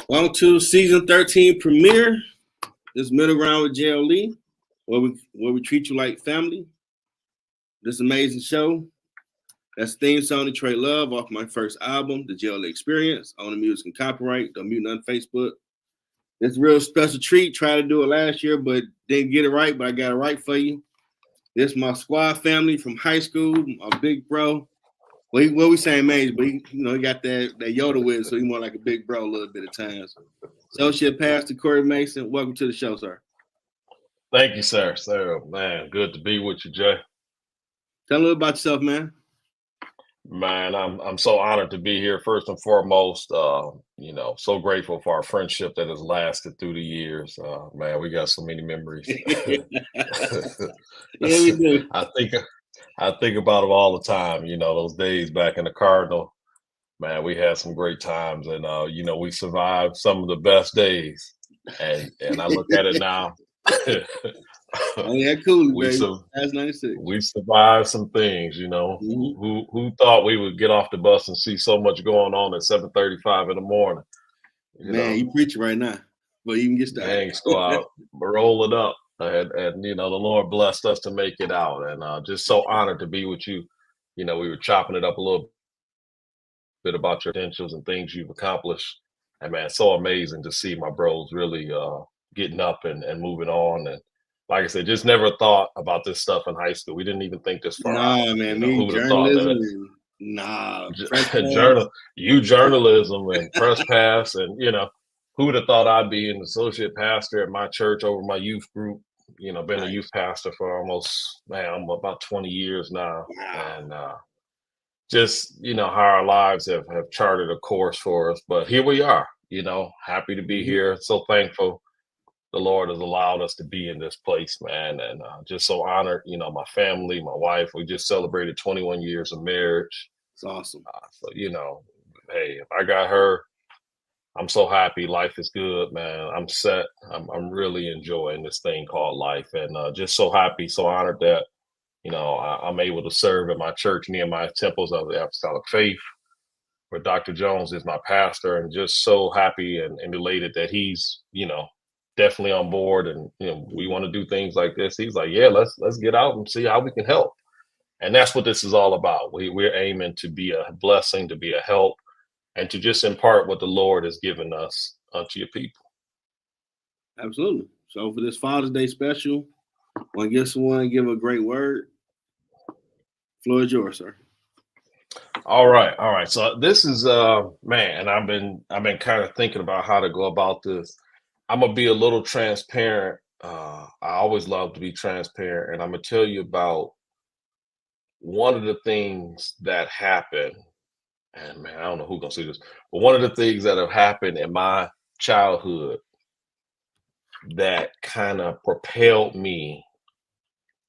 Welcome to season 13 premiere. This Middle Round with JLE, where we treat you like family. This amazing show. That's theme song to Trade Love off my first album, The JLE Experience. On the music and copyright. Don't mute on Facebook. It's a real special treat. Tried to do it last year, but didn't get it right, but I got it right for you. This is my squad family from high school, my big bro. Well, we same age, but he got that Yoda with it, so he's more like a big bro a little bit of times. Associate Pastor Corey Mason, welcome to the show, sir. Thank you, sir. Man, good to be with you, Jay. Tell a little about yourself, man. Man, I'm so honored to be here. First and foremost, so grateful for our friendship that has lasted through the years. Man, we got so many memories. Yeah, we do. I think about them all the time. Those days back in the Cardinal. Man, we had some great times, and we survived some of the best days. And I look at it now. Oh yeah, Cooley, baby. That's 96. We survived some things, Mm-hmm. Who thought we would get off the bus and see so much going on at 7:35 in the morning? You preaching right now. But you can get started. Thanks, go out, roll it up. And the Lord blessed us to make it out. And just so honored to be with you. We were chopping it up a little bit about your potentials and things you've accomplished. And man, so amazing to see my bros really getting up and moving on. And like I said, just never thought about this stuff in high school. We didn't even think this far out. Man, who would have thought that? Journalism and press pass, and who would have thought I'd be an associate pastor at my church over my youth group. Been a youth pastor for I'm about 20 years now. Wow. And just how our lives have charted a course for us. But here we are, happy to be here. So thankful the Lord has allowed us to be in this place, man. And just so honored, my family, my wife, we just celebrated 21 years of marriage. It's awesome. So, hey, if I got her, I'm so happy. Life is good, man. I'm set. I'm really enjoying this thing called life. And just so happy, so honored that, I'm able to serve at my church, Nehemiah Temples of the Apostolic Faith, where Dr. Jones is my pastor, and just so happy and elated that he's, definitely on board. And, we want to do things like this. He's like, yeah, let's get out and see how we can help. And that's what this is all about. We're aiming to be a blessing, to be a help, and to just impart what the Lord has given us unto your people. Absolutely. So for this Father's Day special, want to give someone, give a great word. Floor is yours, sir. All right. So this is man, and I've been kind of thinking about how to go about this. I'm gonna be a little transparent. I always love to be transparent, and I'm gonna tell you about one of the things that happened. And man, I don't know who's gonna see this, but one of the things that have happened in my childhood that kind of propelled me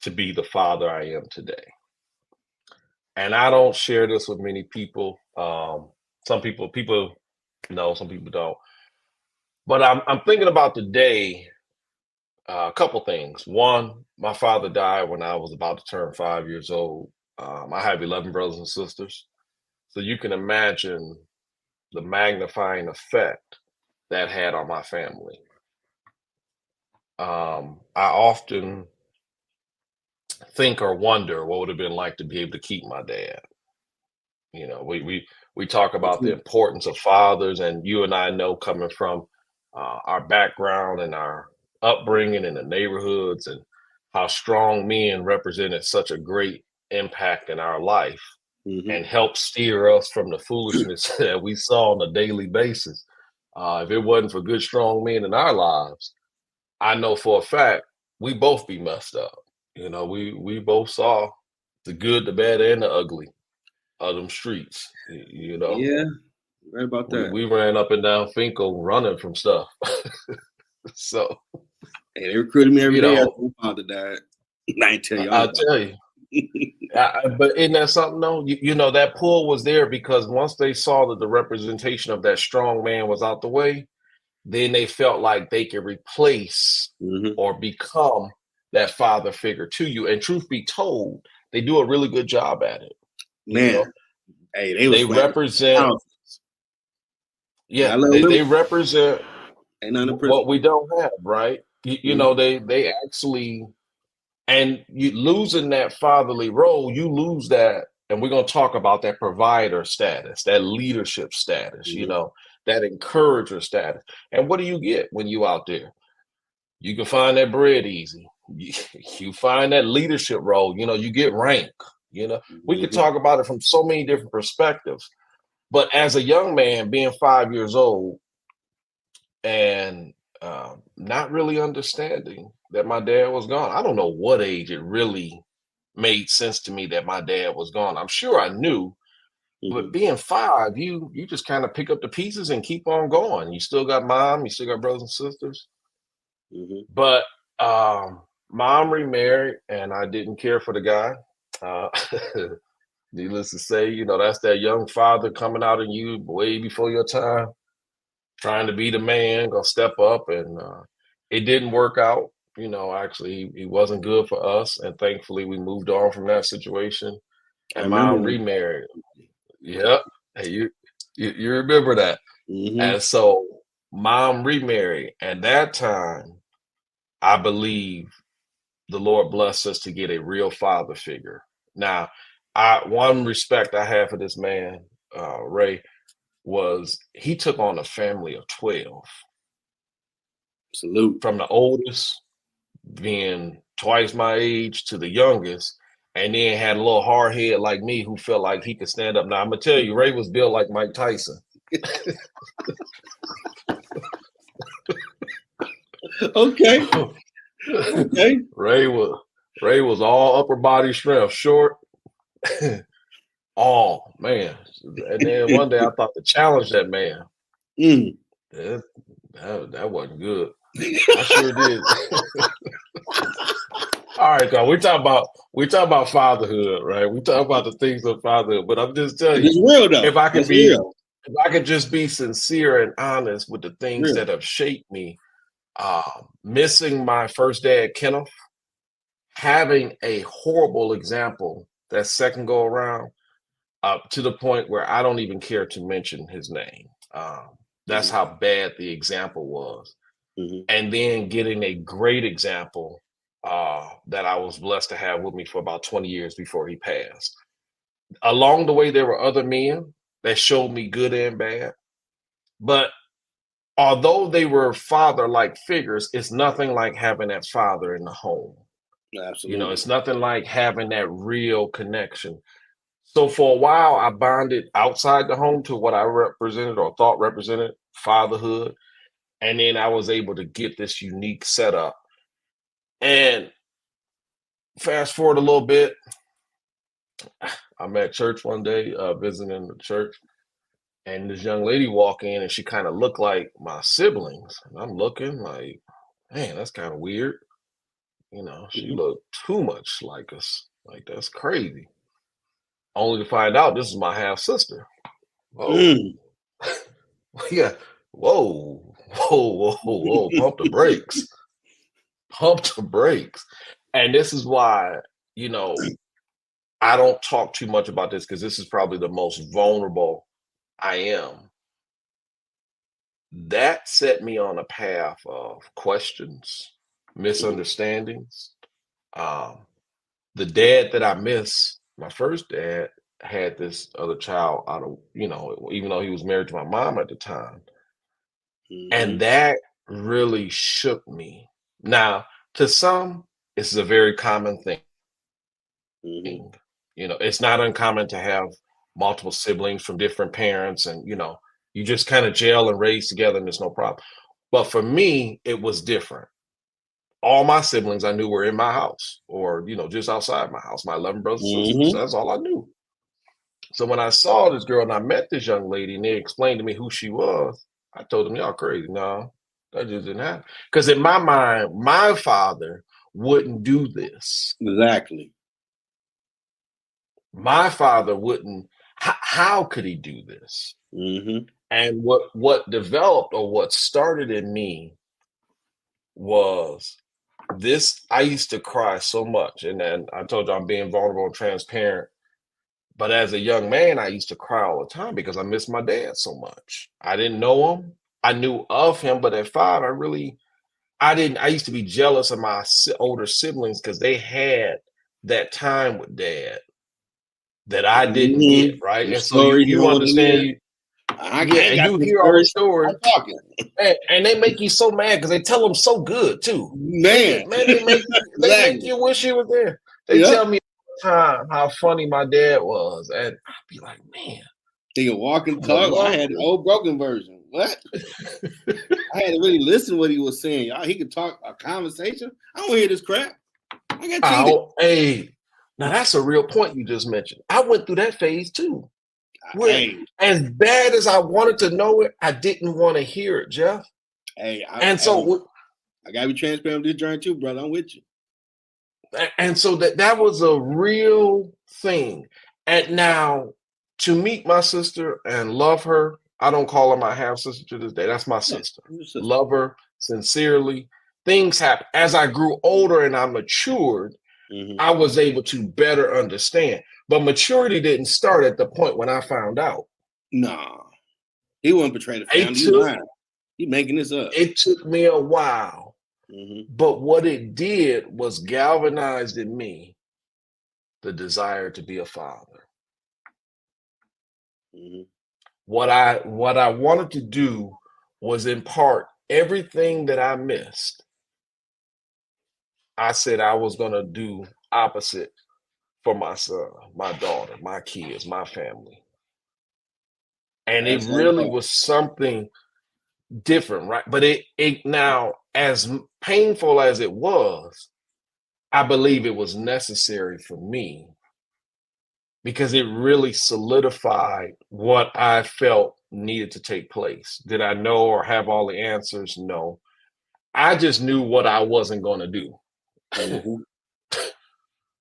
to be the father I am today. And I don't share this with many people. Some people know, some people don't. But I'm thinking about today, a couple things. One, my father died when I was about to turn 5 years old. I have 11 brothers and sisters. So you can imagine the magnifying effect that had on my family. I often think or wonder what would have been like to be able to keep my dad. We talk about the importance of fathers, and you and I know, coming from our background and our upbringing in the neighborhoods, and how strong men represented such a great impact in our life. Mm-hmm. And help steer us from the foolishness that we saw on a daily basis. If it wasn't for good, strong men in our lives, I know for a fact we both be messed up. We both saw the good, the bad, and the ugly of them streets. Yeah, right about that. We ran up and down Finkel running from stuff. So, hey, they recruited me every day after my father died. I ain't tell you. I'll tell you. But isn't that something though? That pull was there because once they saw that the representation of that strong man was out the way, then they felt like they could replace or become that father figure to you. And truth be told, they do a really good job at it. Man, hey, they represent. Yeah, I love they them. represent Ain't nothing what personal. we don't have, right? You know, they actually, and you losing that fatherly role, you lose that, and we're gonna talk about that provider status, that leadership status, you know, that encourager status. And what do you get when you out there? You can find that bread easy. You find that leadership role, you know, you get rank, you know. We could talk about it from so many different perspectives. But as a young man, being 5 years old and not really understanding that my dad was gone, I don't know what age it really made sense to me that my dad was gone. I'm sure I knew, but being 5, you just kind of pick up the pieces and keep on going. You still got mom, you still got brothers and sisters. But mom remarried, and I didn't care for the guy. Uh, needless to say, you know, that's that young father coming out in you way before your time, trying to be the man, gonna step up, and it didn't work out. You know, actually, he wasn't good for us, and thankfully, we moved on from that situation. I And remember mom that. remarried. Yep, hey, you remember that? Mm-hmm. And so, mom remarried, and that time, I believe the Lord blessed us to get a real father figure. Now, one respect I have for this man, Ray, was he took on a family of 12, Salute. from the oldest being twice my age to the youngest, and then had a little hard head like me who felt like he could stand up. Now, I'm gonna tell you, Ray was built like Mike Tyson. Okay. Okay. Ray was all upper body strength, short. Oh man. And then one day I thought to challenge that man. That, that wasn't good. I sure did. All right, God. We talk about fatherhood, right? We talk about the things of fatherhood, but I'm just telling It's you, real though. if I can It's be, real. if I could just be sincere and honest with the things Real. that have shaped me, missing my first dad, Kenneth, having a horrible example that second go around, to the point where I don't even care to mention his name. That's how bad the example was. And then getting a great example that I was blessed to have with me for about 20 years before he passed. Along the way, there were other men that showed me good and bad. But although they were father like figures, it's nothing like having that father in the home. You know, Absolutely. it's nothing like having that real connection. So for a while, I bonded outside the home to what I represented or thought represented fatherhood. And then I was able to get this unique setup. And fast forward a little bit, I'm at church one day, visiting the church, and this young lady walk in and she kind of looked like my siblings. And I'm looking like, man, that's kind of weird. You know, she looked too much like us. Like, that's crazy. Only to find out this is my half sister. Whoa. Yeah. Whoa. Whoa. Pump the brakes. Pump the brakes. And this is why, you know, I don't talk too much about this because this is probably the most vulnerable I am. That set me on a path of questions, misunderstandings. Um, the dad that I miss, my first dad, had this other child out of, you know, even though he was married to my mom at the time. And that really shook me. Now, to some, it's a very common thing. You know, it's not uncommon to have multiple siblings from different parents, and you know, you just kind of gel and raise together, and there's no problem. But for me, it was different. All my siblings I knew were in my house, or you know, just outside my house. My 11 brothers and sisters. That's all I knew. So when I saw this girl and I met this young lady, and they explained to me who she was, I told them, "Y'all crazy? No, that just didn't happen." Because in my mind, my father wouldn't do this. Exactly. My father wouldn't. How could he do this? And what developed or what started in me was this. I used to cry so much, and then I told you I'm being vulnerable and transparent. But as a young man, I used to cry all the time because I missed my dad so much. I didn't know him. I knew of him, but at 5, I didn't. I used to be jealous of my older siblings because they had that time with dad that I didn't get, Mm-hmm. right? Some And so stories you you want to understand, hear. I ain't and got you the hear all the stories. stories, I'm talking. and they make you so mad because they tell them so good too. Man. They make Exactly. you wish you were there. They Yep. tell me all the time how funny my dad was, and I'd be like, man, He can walk and I would talk. I love had the to. old broken version. What? I had to really listen to what he was saying. Y'all, he could talk a conversation. I don't hear this crap. I got cheated. Hey, now that's a real point you just mentioned. I went through that phase too. Where Hey, as bad as I wanted to know it, I didn't want to hear it, Jeff. hey, And so I gotta be transparent with this journey too, brother. I'm with you. that was a real thing. And now to meet my sister and love her, I don't call her my half sister to this day. That's my Yeah, sister. your sister. Love her sincerely. Things happen as I grew older and I matured. Mhm. I was able to better understand. But maturity didn't start at the point when I found out. Nah, he wouldn't betray the It family. You took lying. He making this up. it took me a while, Mhm. but what it did was galvanized in me the desire to be a father. Mhm. What I wanted to do was impart everything that I missed. I said I was going to do opposite for my son, my daughter, my kids, my family. And it That's so really tough. was something different, right? But it now, as painful as it was, I believe it was necessary for me because it really solidified what I felt needed to take place. Did I know or have all the answers? No. I just knew what I wasn't going to do. Mhm.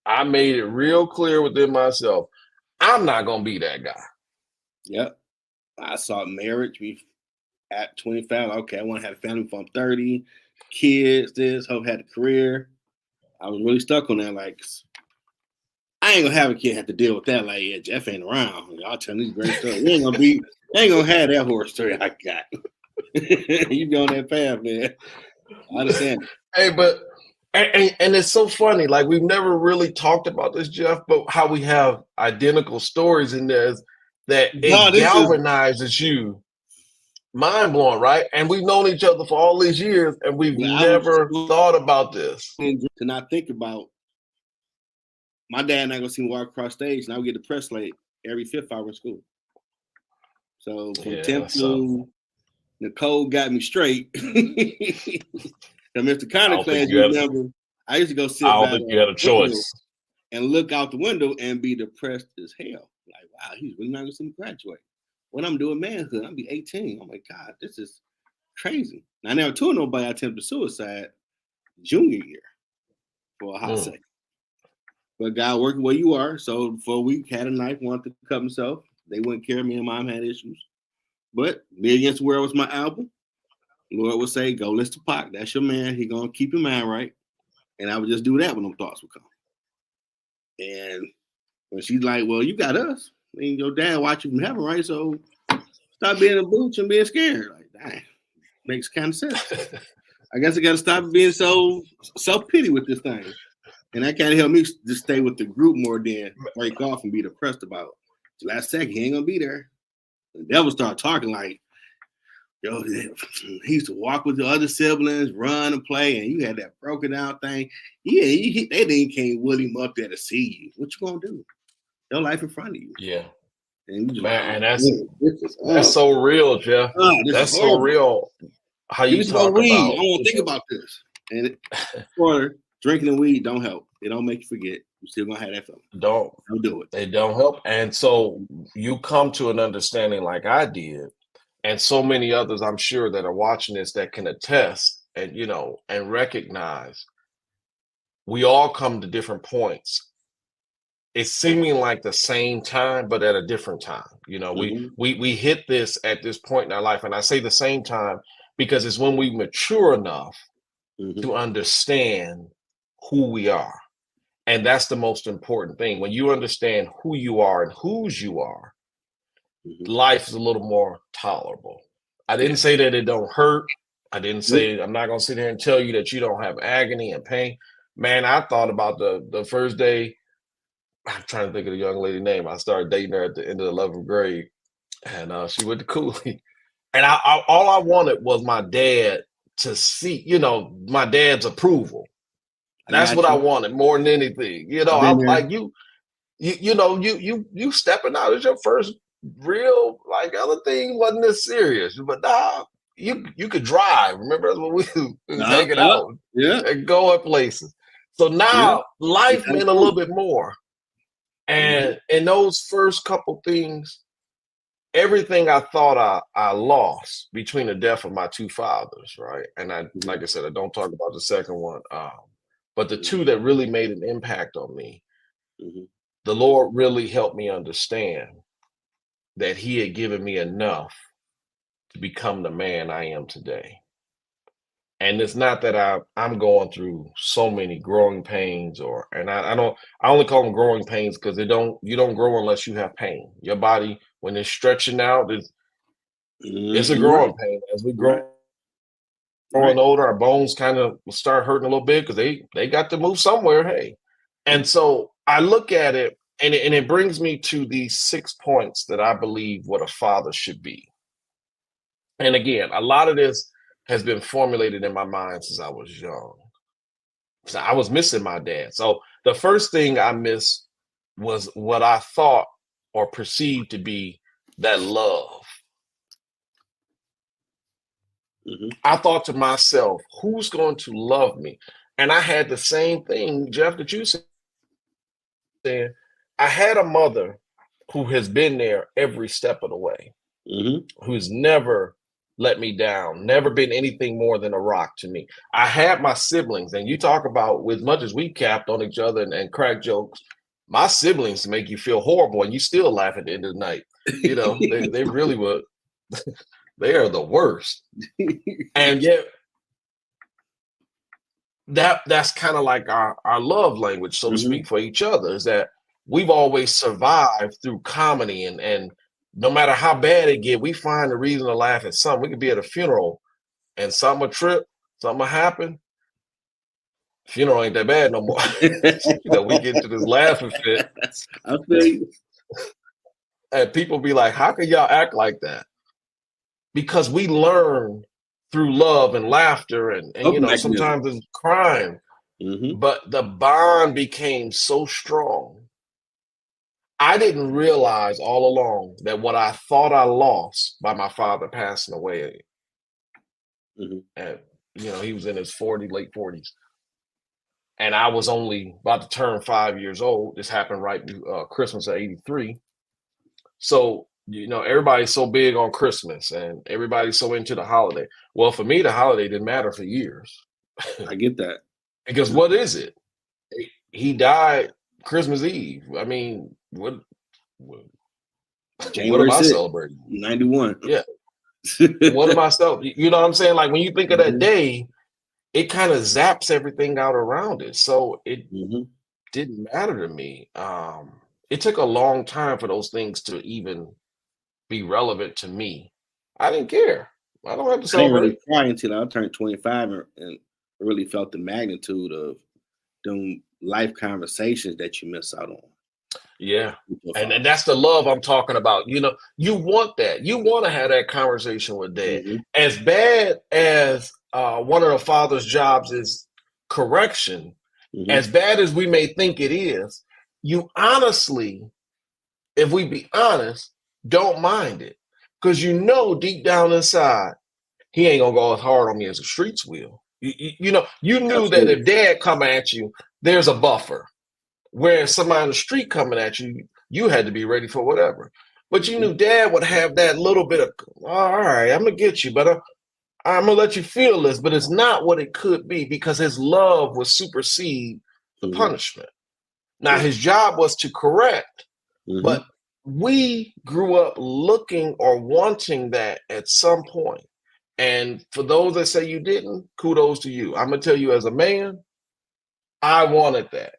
I made it real clear within myself. I'm not going to be that guy. Yep. I sought marriage at 25. Okay, I want to have a family before I'm 30. Kids, this, hope had a career. I was really stuck on that. Like, I ain't gonna have a kid have to deal with that. Like, yeah, Jeff ain't around. Y'all telling these great stories. Ain't gonna have that horror story I got. You be on that path, man. I understand. Hey, but and it's so funny. Like we've never really talked about this, Jeff, but how we have identical stories in there is that No, it this is galvanizes you. Mind blowing, right? And we've known each other for all these years, and we've I was never thought about this. to not think about my dad not gonna see me walk across stage, and I would get the press late every fifth hour in school. So from Yeah, 10th so to Nicole got me straight. The Mr. I Connor don't think class, you you had. remember, I used to go I sit don't by think you the had a window choice. and look out the window and be depressed as hell. Like, wow, he's really not gonna see me graduate. When I'm doing manhood, I'll be 18. Oh my God, this is crazy. I never told nobody I attempted suicide junior year for a hot second. But God working where you are. So for a week, had a knife, wanted to cut himself. They wouldn't care. Me and mom had issues. But Me Against the World was my album. Lord would say, go listen to Pac. That's your man. He gonna keep your mind right. And I would just do that when them thoughts would come. And when she's like, well, you got us. I mean, your dad watch you from heaven, right? So stop being a booch and being scared. Like, dang, makes kind of sense. I guess I got to stop being so self-pity with this thing. And that kind of helped me just stay with the group more than break off and be depressed about the last second. He ain't going to be there. The devil started talking like, yo, he used to walk with the other siblings, run and play, and you had that broken down thing. Yeah, they didn't can't will him up there to see you. What you going to do? Your life in front of you. Yeah, And you just like, man, oh, and man, that's so real, Jeff. this is That's so horrible. real. How Give you me some more talk weed. I about want to think about this. And or drinking and weed don't help. It don't make you forget. You still gonna have that feeling. don't Don't do it. they don't help, and so you come to an understanding like I did, and so many others I'm sure that are watching this that can attest and and recognize we all come to different points. It's seeming like the same time, but at a different time. Mm-hmm. We hit this at this point in our life, and I say the same time because it's when we mature enough Mm-hmm. to understand who we are. And that's the most important thing. When you understand who you are and whose you are, life is a little more tolerable. I didn't say that it don't hurt. I didn't say, I'm not going to sit here and tell you that you don't have agony and pain. Man, I thought about the first day. I'm trying to think of the young lady name. I started dating her at the end of the 11th grade, and she went to Cooley. And all I wanted was my dad to see, my dad's approval. That's what I wanted more than anything. I'm like, you stepping out. It's your first real, like, other thing wasn't this serious. But nah, you could drive. Remember when we was hanging out and going places. So now life meant a little bit more. And in those first couple things, everything I thought I lost between the death of my two fathers, right? And like I said, I don't talk about the second one. But the two that really made an impact on me, the Lord really helped me understand that He had given me enough to become the man I am today. And it's not that I'm going through so many growing pains, I only call them growing pains because you don't grow unless you have pain. Your body, when it's stretching out, it's a growing pain. As we grow growing older, our bones kind of start hurting a little bit because they got to move somewhere. Hey. And so I look at it, and it brings me to these 6 points that I believe what a father should be. And again, a lot of this has been formulated in my mind since I was young. So I was missing my dad. So the first thing I missed was what I thought or perceived to be that love. I thought to myself, who's going to love me? And I had the same thing, Jeff, that you said. I had a mother who has been there every step of the way, who's never let me down, never been anything more than a rock to me. I had my siblings, and you talk about, as much as we capped on each other and crack jokes, my siblings make you feel horrible, and you still laugh at the end of the night. They really would. They are the worst. And yet that's kind of like our love language, so to speak, for each other, is that we've always survived through comedy, and no matter how bad it get, we find a reason to laugh at something. We could be at a funeral and something will trip, something will happen. Funeral ain't that bad no more. We get into this laughing fit. I feel you. And people be like, how can y'all act like that? Because we learn through love and laughter, and sometimes it's crying. But the bond became so strong. I didn't realize all along that what I thought I lost by my father passing away, and he was in his late 40s, and I was only about to turn 5 years old. This happened right Christmas of '83. So everybody's so big on Christmas, and everybody's so into the holiday. Well, for me, the holiday didn't matter for years. I get that. Because what is it? He died Christmas Eve. I mean, what am I celebrating? 91. Yeah. What am I celebrating? You know what I'm saying? Like, when you think of that day, it kind of zaps everything out around it. So it didn't matter to me. It took a long time for those things to even be relevant to me. I didn't care. I don't have to celebrate. I didn't really cry until I turned 25 and really felt the magnitude of them life conversations that you miss out on. Yeah. And that's the love I'm talking about. You want that. You want to have that conversation with dad. As bad as one of the father's jobs is correction, as bad as we may think it is, you honestly, if we be honest, don't mind it. Because deep down inside, he ain't going to go as hard on me as the streets will. You knew Absolutely. That if dad coming at you, there's a buffer. Whereas somebody on the street coming at you, you had to be ready for whatever. But you knew dad would have that little bit of, all right, I'm going to get you, but I'm going to let you feel this. But it's not what it could be, because his love would supersede the punishment. Now, his job was to correct, but we grew up looking or wanting that at some point. And for those that say you didn't, kudos to you. I'm going to tell you, as a man, I wanted that.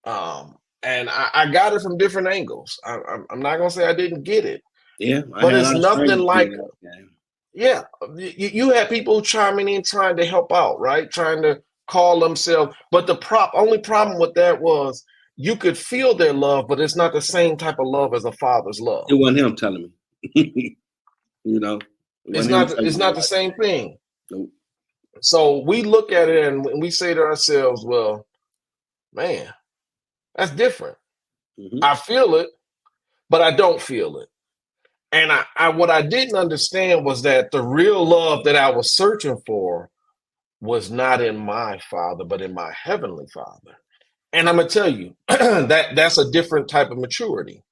And I got it from different angles. I'm not gonna say I didn't get it, Yeah, I but had a it's lot of nothing strangers like, in that game. yeah, you had people chiming in trying to help out, right? Trying to call themselves. But the only problem with that was you could feel their love, but it's not the same type of love as a father's love. It wasn't him telling me. You know, it It's wasn't him not telling it's me not the like, same thing. nope. So we look at it and we say to ourselves, well, man, that's different. Mhm. I feel it, but I don't feel it. And I what I didn't understand was that the real love that I was searching for was not in my father, but in my heavenly father. And I'm gonna tell you that's a different type of maturity.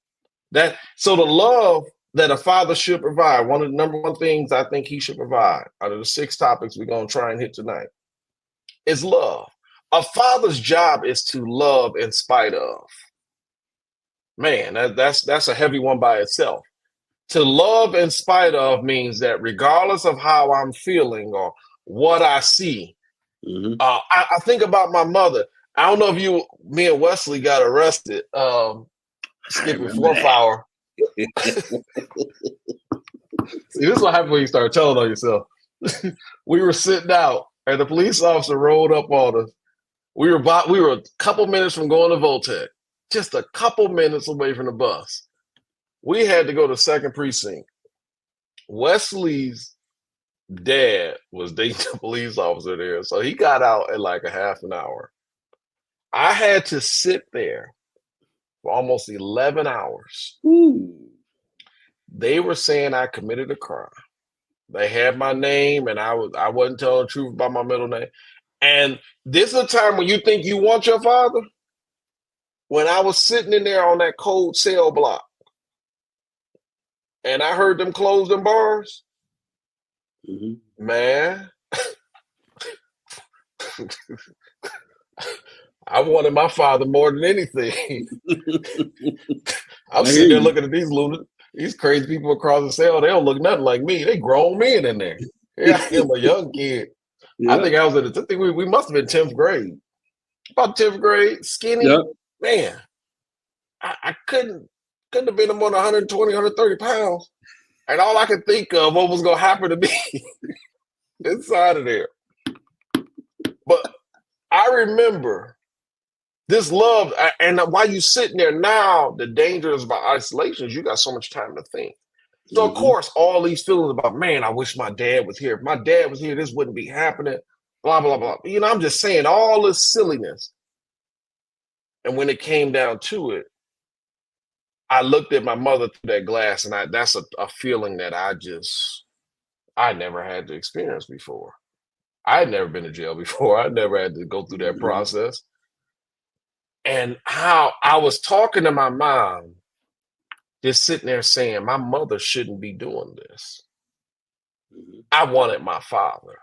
That so the love that a father should provide, one of the number one things I think he should provide out of the 6 topics we're gonna try and hit tonight is love. A father's job is to love in spite of. Man, that's a heavy one by itself. To love in spite of means that regardless of how I'm feeling or what I see, Mhm. I think about my mother. I don't know if me and Wesley got arrested I skipping remember 4th hour. See, this is what happens when you start telling on yourself. We were sitting out, and the police officer rolled up on us. We were a couple minutes from going to Voltec, just a couple minutes away from the bus. We had to go to 2nd Precinct. Wesley's dad was dating a police officer there, so he got out in like a half an hour. I had to sit there for almost 11 hours. Ooh. They were saying I committed a crime. They had my name, and I wasn't telling the truth about my middle name. And this is a time when you think you want your father. When I was sitting in there on that cold cell block, and I heard them close them bars, Mhm. man, I wanted my father more than anything. I'm I hear sitting there you. looking at these lunatics, these crazy people across the cell. They don't look nothing like me. They grown men in there. Yeah, I am a young kid. I Yeah. think I was I think we must have been 10th grade. About 10th grade, skinny. Yep. Man, I couldn't have been more than 120, 130 pounds. And all I could think of what was gonna happen to me inside of there. But I remember this love, and while you sitting there now, the dangers about isolation is you got so much time to think. So of Mhm. course, all these feelings about, man, I wish my dad was here. If my dad was here, this wouldn't be happening. Blah blah blah. You know, I'm just saying all this silliness. And when it came down to it, I looked at my mother through that glass, and that's a feeling that I never had to experience before. I had never been to jail before. I never had to go through that Mhm. process. And how I was talking to my mom, just sitting there saying, my mother shouldn't be doing this. Mhm. I wanted my father.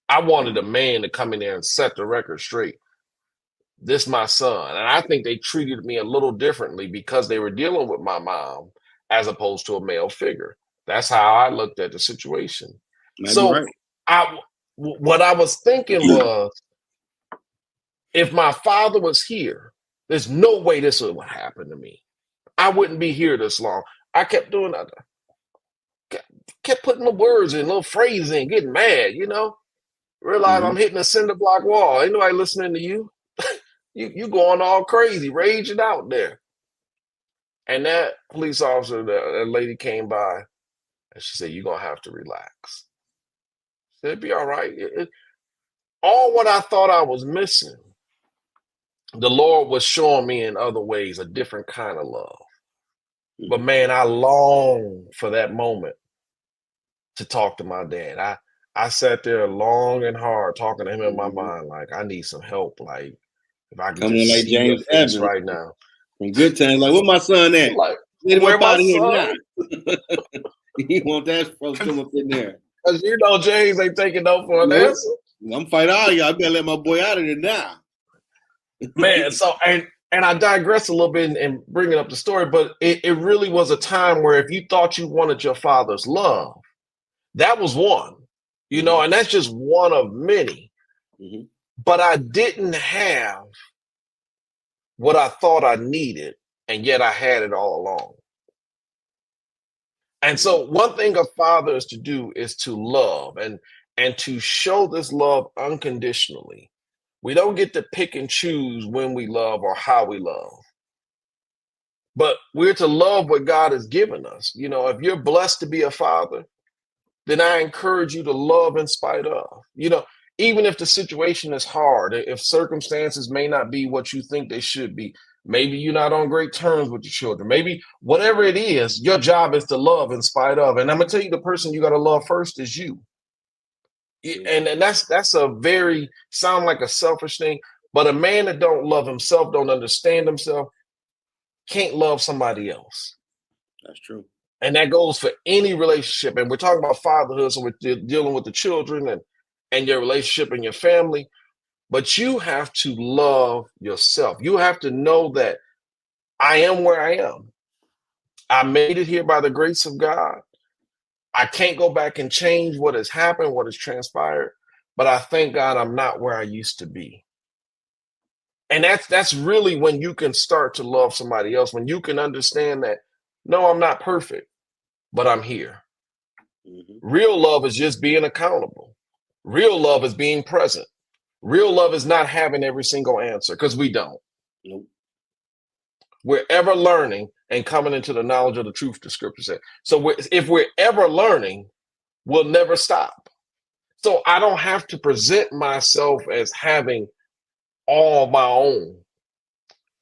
I wanted a man to come in there and set the record straight. This my son. And I think they treated me a little differently because they were dealing with my mom as opposed to a male figure. That's how I looked at the situation. Might be So right. what I was thinking was, if my father was here, there's no way this would happen to me. I wouldn't be here this long. I kept doing that. Kept putting the words in, little phrases in, getting mad, Realize I'm Mhm. hitting a cinder block wall. Ain't nobody listening to you. You going all crazy, raging out there. And that police officer, that lady came by, and she said, "You're gonna have to relax." I said, "It'd be all right." All what I thought I was missing, the Lord was showing me in other ways, a different kind of love. But Mhm. man, I long for that moment to talk to my dad. I sat there long and hard talking to him in my Mhm. mind, like, I need some help. Like, if I could Coming in just like see your James face Evans right now. from Good Times. Like, where my son at? Like, Get him where up my out of here now. son? He want that folks come up in there. Because James ain't taking no for an Nope. answer. I'm fighting all y'all. I better let my boy out of there now. Man, so and I digress a little bit and bringing up the story, but it really was a time where if you thought you wanted your father's love, that was one, Mhm. and that's just one of many. Mhm. But I didn't have what I thought I needed, and yet I had it all along. And so one thing a father is to do is to love and to show this love unconditionally. We don't get to pick and choose when we love or how we love. But we're to love what God has given us. You know, if you're blessed to be a father, then I encourage you to love in spite of. You know, even if the situation is hard, if circumstances may not be what you think they should be, maybe you're not on great terms with your children, maybe whatever it is, your job is to love in spite of. And I'm gonna tell you, the person you got to love first is you. And that's a very sound like a selfish thing, but a man that don't love himself, don't understand himself, can't love somebody else. That's true. And that goes for any relationship. And we're talking about fatherhood, so we're dealing with the children and your relationship and your family. But you have to love yourself. You have to know that I am where I am. I made it here by the grace of God. I can't go back and change what has happened, what has transpired. But I thank God I'm not where I used to be. And that's really when you can start to love somebody else, when you can understand that, no, I'm not perfect, but I'm here. Real love is just being accountable. Real love is being present. Real love is not having every single answer, because we don't. Nope. We're ever learning and coming into the knowledge of the truth, the scripture said. So if we're ever learning, we'll never stop. So I don't have to present myself as having all my own,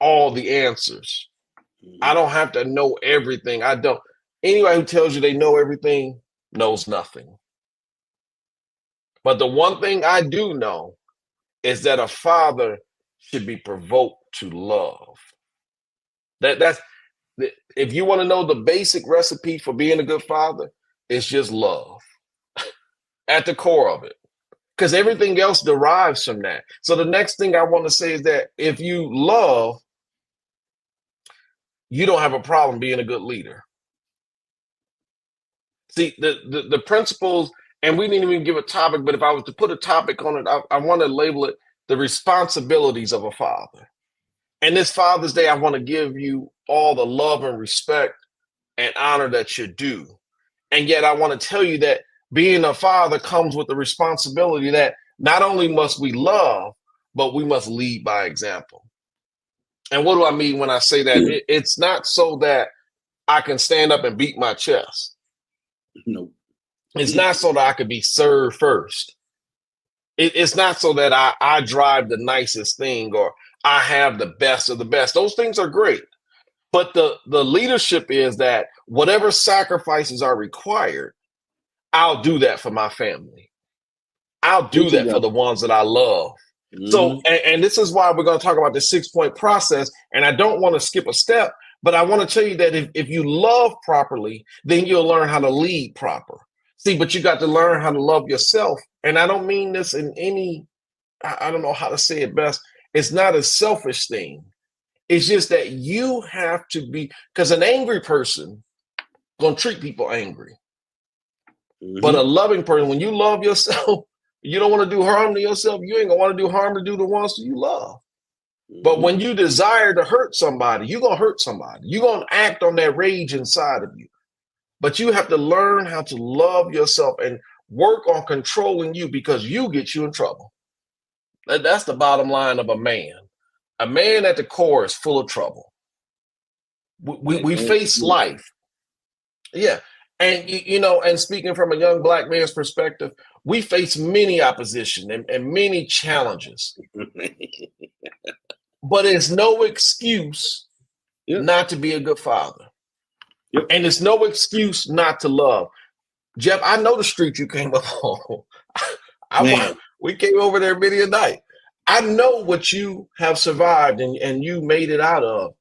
all the answers. I don't have to know everything. I don't. Anybody who tells you they know everything knows nothing. But the one thing I do know is that a father should be provoked to love. That's if you want to know the basic recipe for being a good father, it's just love at the core of it, because everything else derives from that. So the next thing I want to say is that if you love, you don't have a problem being a good leader. See, the principles, and we didn't even give a topic, but if I was to put a topic on it, I want to label it the responsibilities of a father. And this Father's Day, I want to give you all the love and respect and honor that you're due. And yet I want to tell you that being a father comes with the responsibility that not only must we love, but we must lead by example. And what do I mean when I say that? It's not so that I can stand up and beat my chest. Nope. It's not so that I could be served first. It's not so that I drive the nicest thing or I have the best of the best. Those things are great. But the leadership is that whatever sacrifices are required, I'll do that for my family. I'll do that for the ones that I love. So, and this is why we're going to talk about the 6-point process. And I don't want to skip a step, but I want to tell you that if you love properly, then you'll learn how to lead proper. See, but you got to learn how to love yourself. And I don't mean this in any, I don't know how to say it best. It's not a selfish thing. It's just that you have to be, because an angry person gonna treat people angry. But a loving person, when you love yourself, you don't want to do harm to yourself. You ain't gonna want to do harm to do the ones that you love. But when you desire to hurt somebody, you're gonna hurt somebody. You're gonna act on that rage inside of you. But you have to learn how to love yourself and work on controlling you, because you get you in trouble. That's the bottom line of a man. A man at the core is full of trouble. We face life. Yeah. And, you know, and speaking from a young Black man's perspective, we face many opposition and many challenges. But it's no excuse not to be a good father. And it's no excuse not to love. Jeff, I know the street you came up on. We came over there many a night. I know what you have survived and you made it out of.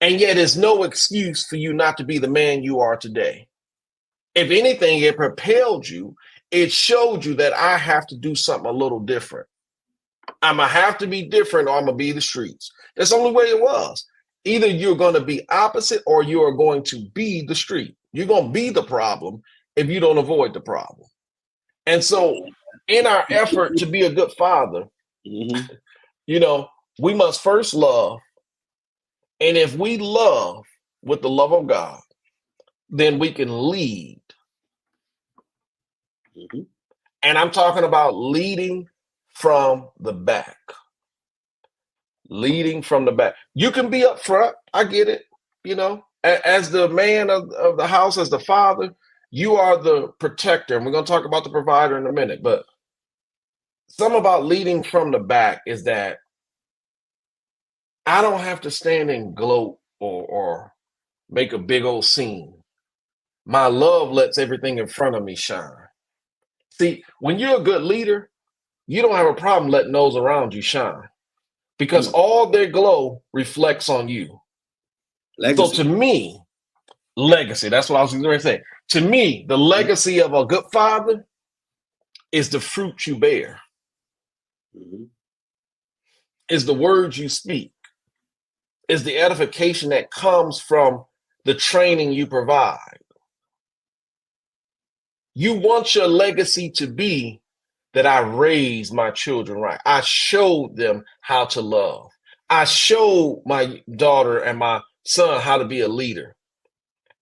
And yet it's no excuse for you not to be the man you are today. If anything, it propelled you. It showed you that I have to do something a little different. I'm going to have to be different or I'm going to be the streets. That's the only way it was. Either you're going to be opposite or you are going to be the street. You're going to be the problem if you don't avoid the problem. And so in our effort to be a good father, you know, we must first love And if we love with the love of God, then we can lead. Mm-hmm. And I'm talking about leading from the back. Leading from the back. You can be up front. I get it. As the man of the house, as the father, you are the protector. And we're going to talk about the provider in a minute. But something about leading from the back is that I don't have to stand and gloat or make a big old scene. My love lets everything in front of me shine. See, when you're a good leader, you don't have a problem letting those around you shine because all their glow reflects on you. Legacy. So to me, legacy, that's what I was going to say. To me, the legacy of a good father is the fruit you bear, is the words you speak, is the edification that comes from the training you provide. You want your legacy to be that I raised my children right. I showed them how to love. I showed my daughter and my son how to be a leader.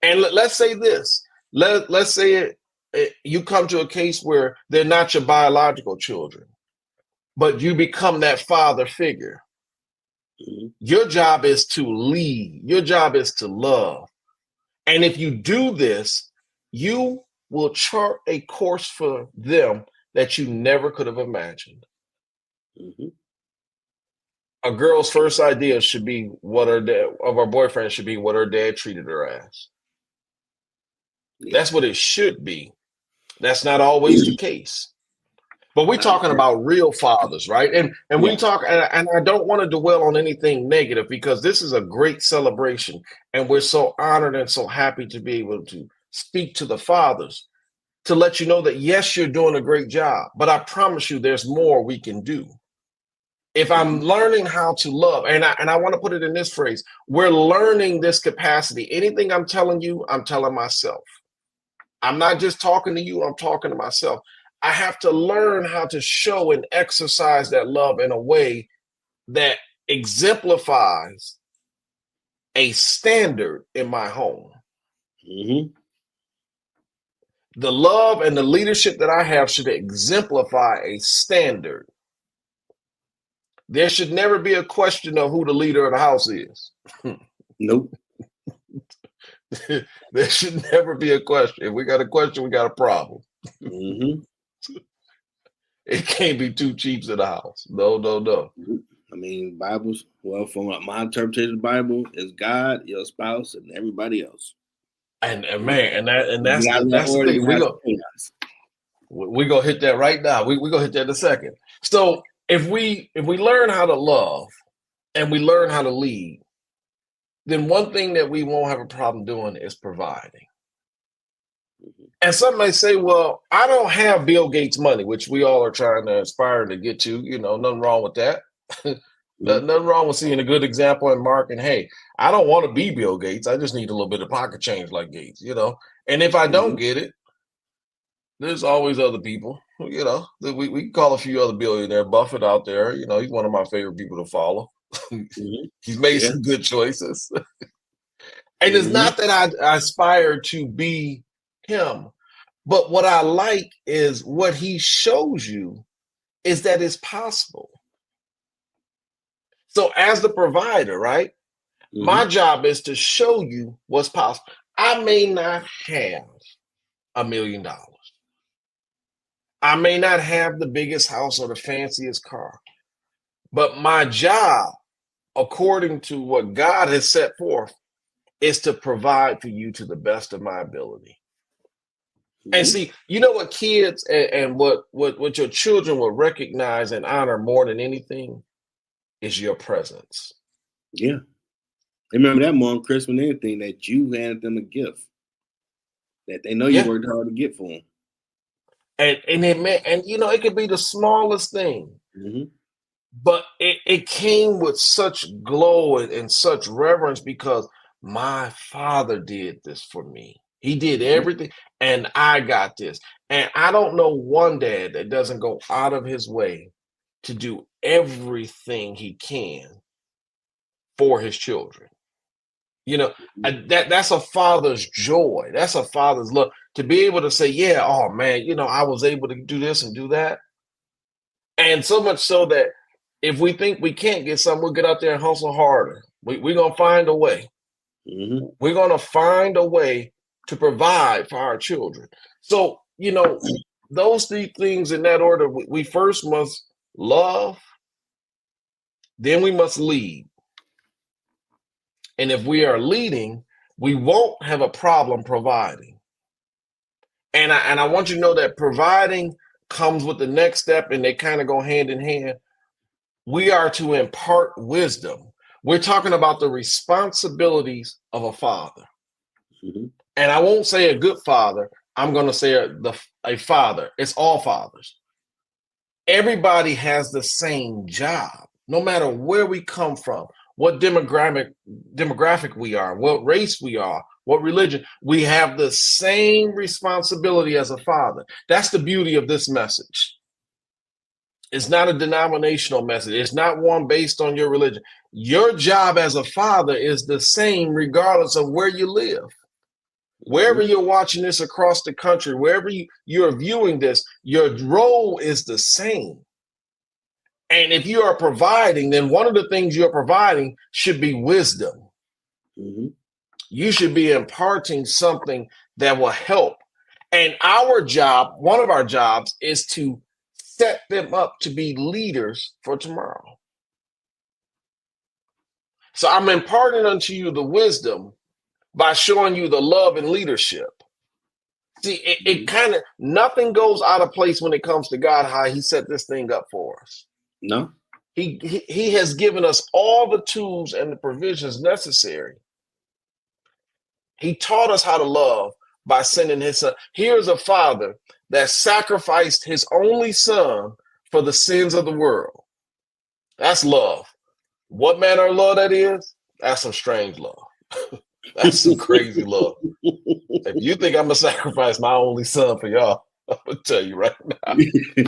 And let's say this. Let's say you come to a case where they're not your biological children, but you become that father figure. Your job is to lead. Your job is to love. And if you do this, you will chart a course for them that you never could have imagined. A girl's first idea should be what her dad, of her boyfriend should be what her dad treated her as. That's what it should be. That's not always the case. But we're talking about real fathers, right? And we talk, and I don't want to dwell on anything negative because this is a great celebration. And we're so honored and so happy to be able to speak to the fathers to let you know that, yes, you're doing a great job, but I promise you there's more we can do. If I'm learning how to love, and I want to put it in this phrase, we're learning this capacity. Anything I'm telling you, I'm telling myself. I'm not just talking to you, I'm talking to myself. I have to learn how to show and exercise that love in a way that exemplifies a standard in my home. The love and the leadership that I have should exemplify a standard. There should never be a question of who the leader of the house is. Nope. There should never be a question. If we got a question, we got a problem. It can't be two chiefs in the house. No. I mean, Bibles, well, from my interpretation of the Bible, is God, your spouse, and everybody else. And man, and that's the thing. We gonna hit that right now. We gonna hit that in a second. So if we learn how to love and we learn how to lead, then one thing that we won't have a problem doing is providing. And some may say, well, I don't have Bill Gates money, which we all are trying to aspire to get to, nothing wrong with that. Nothing wrong with seeing a good example in Mark. And hey, I don't want to be Bill Gates. I just need a little bit of pocket change like Gates, And if I don't get it, there's always other people, we can call a few other billionaire. Buffett out there, he's one of my favorite people to follow. He's made some good choices. And it's not that I aspire to be him, but what I like is what he shows you is that it's possible. So as the provider, right? My job is to show you what's possible. I may not have $1 million. I may not have the biggest house or the fanciest car, but my job, according to what God has set forth, is to provide for you to the best of my ability. And see, you know what kids and what your children will recognize and honor more than anything is your presence. Yeah. They remember that more on Christmas than anything, that you handed them a gift that they know you worked hard to get for them. And it could be the smallest thing, but it came with such glow and such reverence because my father did this for me. He did everything, and I got this. And I don't know one dad that doesn't go out of his way to do everything he can for his children. You know, that's a father's joy. That's a father's love to be able to say, yeah, oh man, you know, I was able to do this and do that. And so much so that if we think we can't get something, we'll get out there and hustle harder. We're going to find a way. Mm-hmm. We're going to find a way to provide for our children. So, you know, those three things in that order, we first must love, then we must lead. And if we are leading, we won't have a problem providing. And I want you to know that providing comes with the next step, and they kind of go hand in hand. We are to impart wisdom. We're talking about the responsibilities of a father. Mm-hmm. And I won't say a good father. I'm going to say a father. It's all fathers. Everybody has the same job, no matter where we come from, what demographic we are, what race we are, what religion. We have the same responsibility as a father. That's the beauty of this message. It's not a denominational message. It's not one based on your religion. Your job as a father is the same regardless of where you live. Wherever you're watching this across the country, wherever you're viewing this, your role is the same. And if you are providing, then one of the things you're providing should be wisdom. Mm-hmm. You should be imparting something that will help. And our job, one of our jobs, is to set them up to be leaders for tomorrow. So I'm imparting unto you the wisdom by showing you the love and leadership. See, it kind of, nothing goes out of place when it comes to God, how he set this thing up for us. No. He has given us all the tools and the provisions necessary. He taught us how to love by sending his son. Here's a father that sacrificed his only son for the sins of the world. That's love. What manner of love that is? That's some strange love. That's some crazy love. If you think I'm gonna sacrifice my only son for y'all, I'm gonna tell you right now.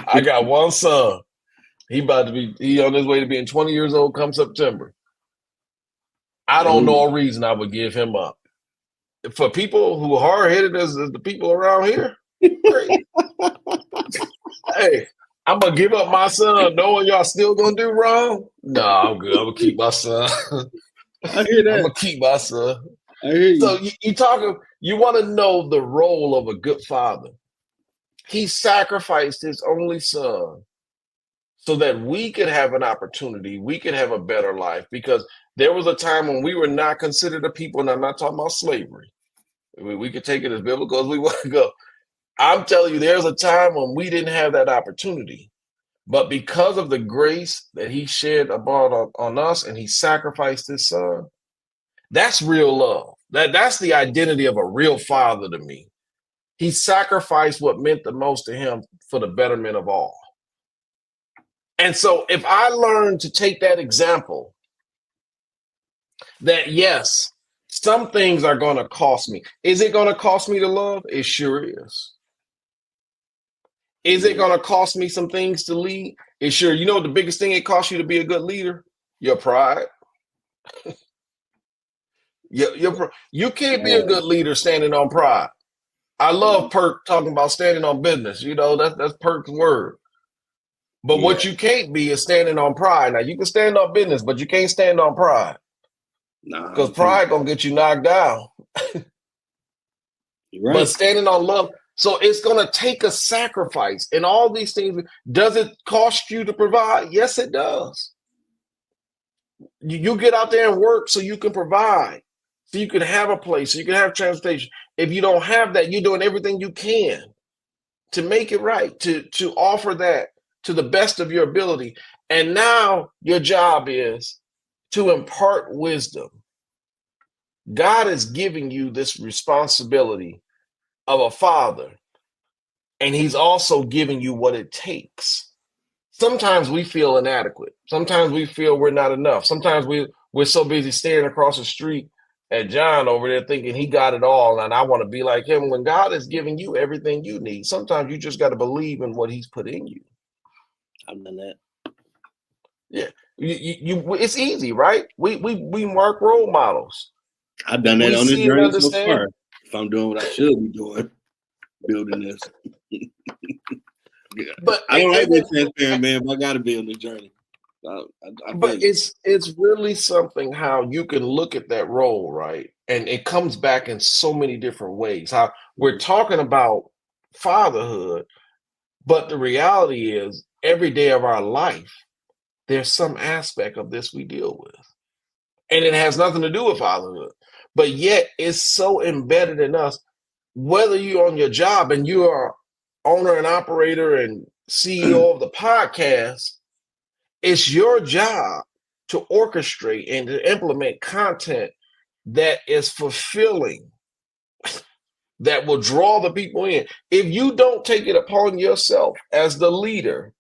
I got one son. He on his way to being 20 years old come September. I don't know a reason I would give him up. For people who are hard-headed as the people around here, great. Hey, I'm gonna give up my son knowing y'all still gonna do wrong? No, I'm good. I'm gonna keep my son. I hear that. I'm gonna keep my son. I hear you. So you want to know the role of a good father. He sacrificed his only son so that we could have an opportunity, we could have a better life, because there was a time when we were not considered a people, and I'm not talking about slavery. We could take it as biblical as we want to go. I'm telling you, there's a time when we didn't have that opportunity. But because of the grace that he shed abroad on us, and he sacrificed his son, that's real love. That's the identity of a real father to me. He sacrificed what meant the most to him for the betterment of all. And so if I learn to take that example, that yes, some things are going to cost me. Is it going to cost me to love? It sure is. Is it going to cost me some things to lead? It sure. You know the biggest thing it costs you to be a good leader? Your pride. You can't be a good leader standing on pride. I love Perk talking about standing on business. You know, that's Perk's word. But what you can't be is standing on pride. Now you can stand on business, but you can't stand on pride. Because pride gonna get you knocked down. Right. But standing on love, so it's gonna take a sacrifice and all these things. Does it cost you to provide? Yes, it does. You get out there and work so you can provide, so you can have a place, so you can have transportation. If you don't have that, you're doing everything you can to make it right, to offer that to the best of your ability. And now your job is to impart wisdom. God is giving you this responsibility of a father, and he's also giving you what it takes. Sometimes we feel inadequate. Sometimes we feel we're not enough. Sometimes we're so busy staring across the street at John over there thinking he got it all and I want to be like him, when God is giving you everything you need. Sometimes you just got to believe in what he's put in you. I've done that. Yeah, it's easy, right? We mark role models. I've done that We on this see and journey so understand. far. If I'm doing what I should be doing, building this. But I don't like and being then, transparent, man, but I got to be on the journey. I feel but you. it's really something how you can look at that role, right? And it comes back in so many different ways. How we're talking about fatherhood, but the reality is every day of our life, there's some aspect of this we deal with. And it has nothing to do with fatherhood. But yet it's so embedded in us, whether you're on your job and you are owner and operator and CEO of the podcast, it's your job to orchestrate and to implement content that is fulfilling, that will draw the people in. If you don't take it upon yourself as the leader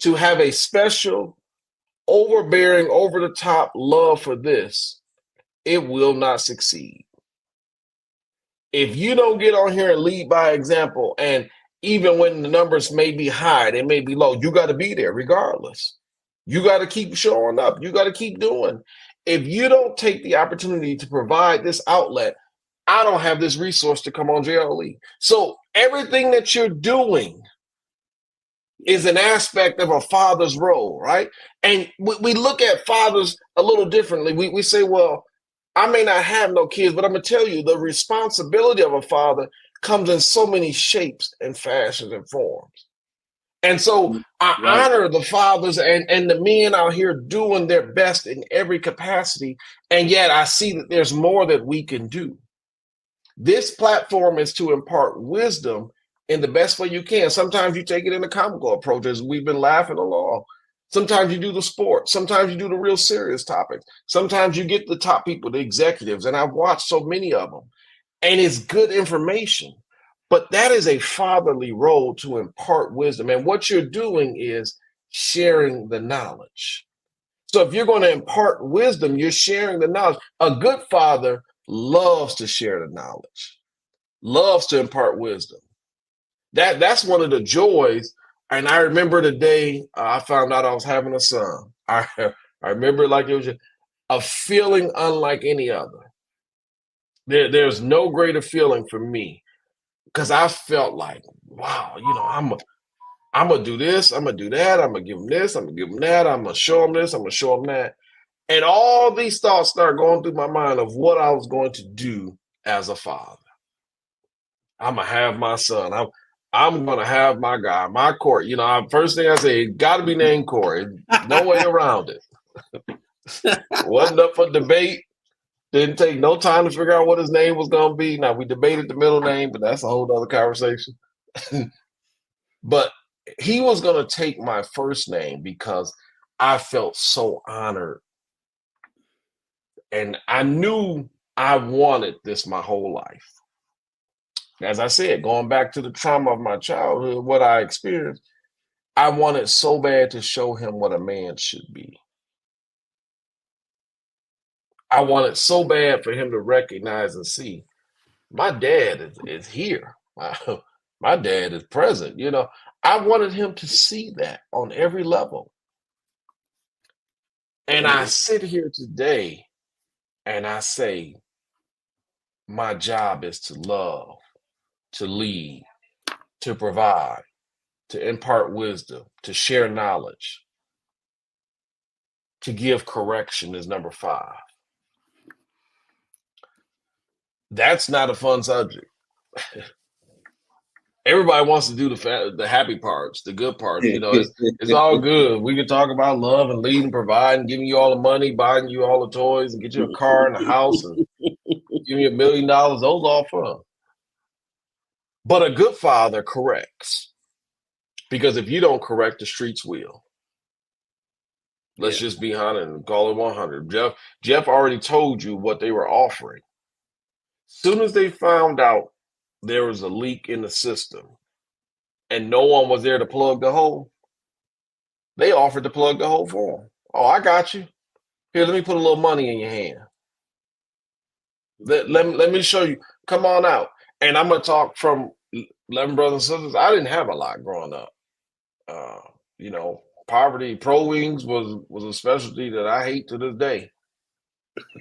to have a special, overbearing, over the top love for this, it will not succeed. If you don't get on here and lead by example, and even when the numbers may be high, they may be low, you got to be there regardless. You got to keep showing up. You got to keep doing. If you don't take the opportunity to provide this outlet, I don't have this resource to come on JLE. So everything that you're doing is an aspect of a father's role, right? And we look at fathers a little differently. We say, well, I may not have no kids, but I'm going to tell you the responsibility of a father comes in so many shapes and fashions and forms. And so I Right. honor the fathers and the men out here doing their best in every capacity. And yet I see that there's more that we can do. This platform is to impart wisdom in the best way you can. Sometimes you take it in a comical approach, as we've been laughing along. Sometimes you do the sport. Sometimes you do the real serious topics. Sometimes you get the top people, the executives, and I've watched so many of them. And it's good information. But that is a fatherly role to impart wisdom. And what you're doing is sharing the knowledge. So if you're going to impart wisdom, you're sharing the knowledge. A good father loves to share the knowledge, loves to impart wisdom. That's one of the joys. And I remember the day I found out I was having a son. I remember it like it was a feeling unlike any other. There's no greater feeling for me because I felt like, wow, I'm gonna do this, I'm gonna do that, I'm gonna give him this, I'm gonna give him that, I'm gonna show him this, I'm gonna show him that. And all these thoughts start going through my mind of what I was going to do as a father. I'm gonna have my son. I'm gonna have my guy, my Corey. First thing I say, it got to be named Corey. No way around it. Wasn't up for debate. Didn't take no time to figure out what his name was gonna be. Now we debated the middle name, but that's a whole other conversation. But he was gonna take my first name because I felt so honored, and I knew I wanted this my whole life. As I said, going back to the trauma of my childhood, what I experienced, I wanted so bad to show him what a man should be. I wanted so bad for him to recognize and see my dad is here. My dad is present. I wanted him to see that on every level. And I sit here today and I say, my job is to love, to lead, to provide, to impart wisdom, to share knowledge, to give correction is number 5. That's not a fun subject. Everybody wants to do the happy parts, the good parts. It's all good. We can talk about love and leading, providing, giving you all the money, buying you all the toys, and get you a car and a house, and giving you $1 million. Those are all fun. But a good father corrects, because if you don't correct, the streets will. Let's just be honest and call it 100. Jeff already told you what they were offering. Soon as they found out there was a leak in the system and no one was there to plug the hole, they offered to plug the hole for them. Oh, I got you. Here, let me put a little money in your hand. Let me show you. Come on out. And I'm going to talk from 11 brothers and sisters. I didn't have a lot growing up. Poverty, pro wings was a specialty that I hate to this day.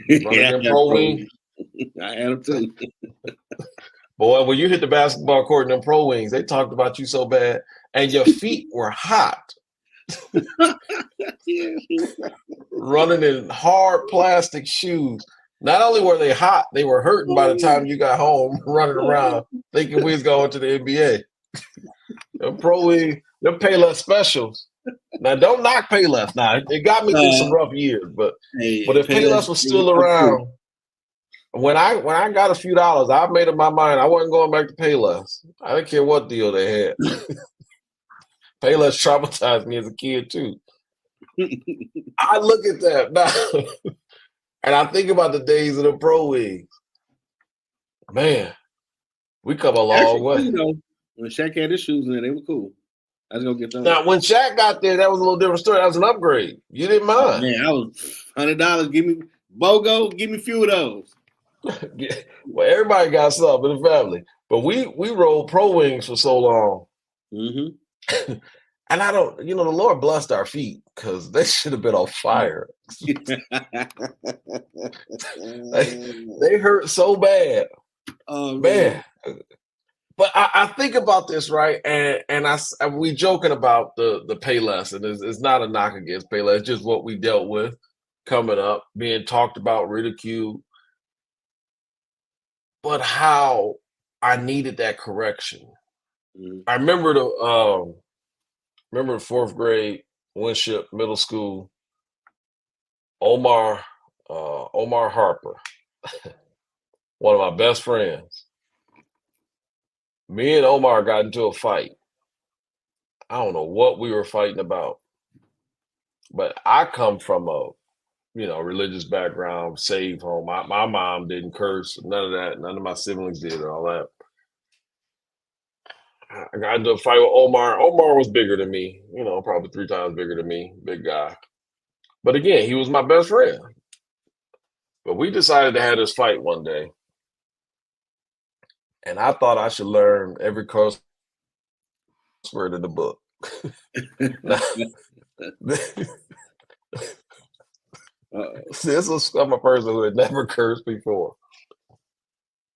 Running them pro wings. I had them too. Boy, when you hit the basketball court in them pro wings, they talked about you so bad, and your feet were hot, running in hard plastic shoes. Not only were they hot, they were hurting by the time you got home, running around thinking we was going to the NBA. Them pro wing, them Payless specials. Now, don't knock Payless. Now, it got me through some rough years, but if Payless was still around. When I got a few dollars, I made up my mind I wasn't going back to Payless. I didn't care what deal they had. Payless traumatized me as a kid too. I look at that now, and I think about the days of the pro wings. Man, we come a long way. You know, when Shaq had his shoes in, they were cool. I was gonna get them. Now, when Shaq got there, that was a little different story. That was an upgrade. You didn't mind. Man, I was $100. Give me BOGO. Give me a few of those. Well, everybody got something in the family, but we rolled pro wings for so long, and I don't, the Lord blessed our feet because they should have been on fire. they hurt so bad, man. But I think about this, right, and we joking about the Payless, and it's not a knock against Payless, it's just what we dealt with coming up, being talked about, ridiculed. But how I needed that correction. I remember the fourth grade Winship Middle School. Omar Harper, one of my best friends. Me and Omar got into a fight. I don't know what we were fighting about, but I come from a religious background, saved home. My mom didn't curse, none of that. None of my siblings did, all that. I got into a fight with Omar. Omar was bigger than me, probably 3 times bigger than me, big guy. But again, he was my best friend. But we decided to have this fight one day. And I thought I should learn every curse word in the book. This was from a person who had never cursed before.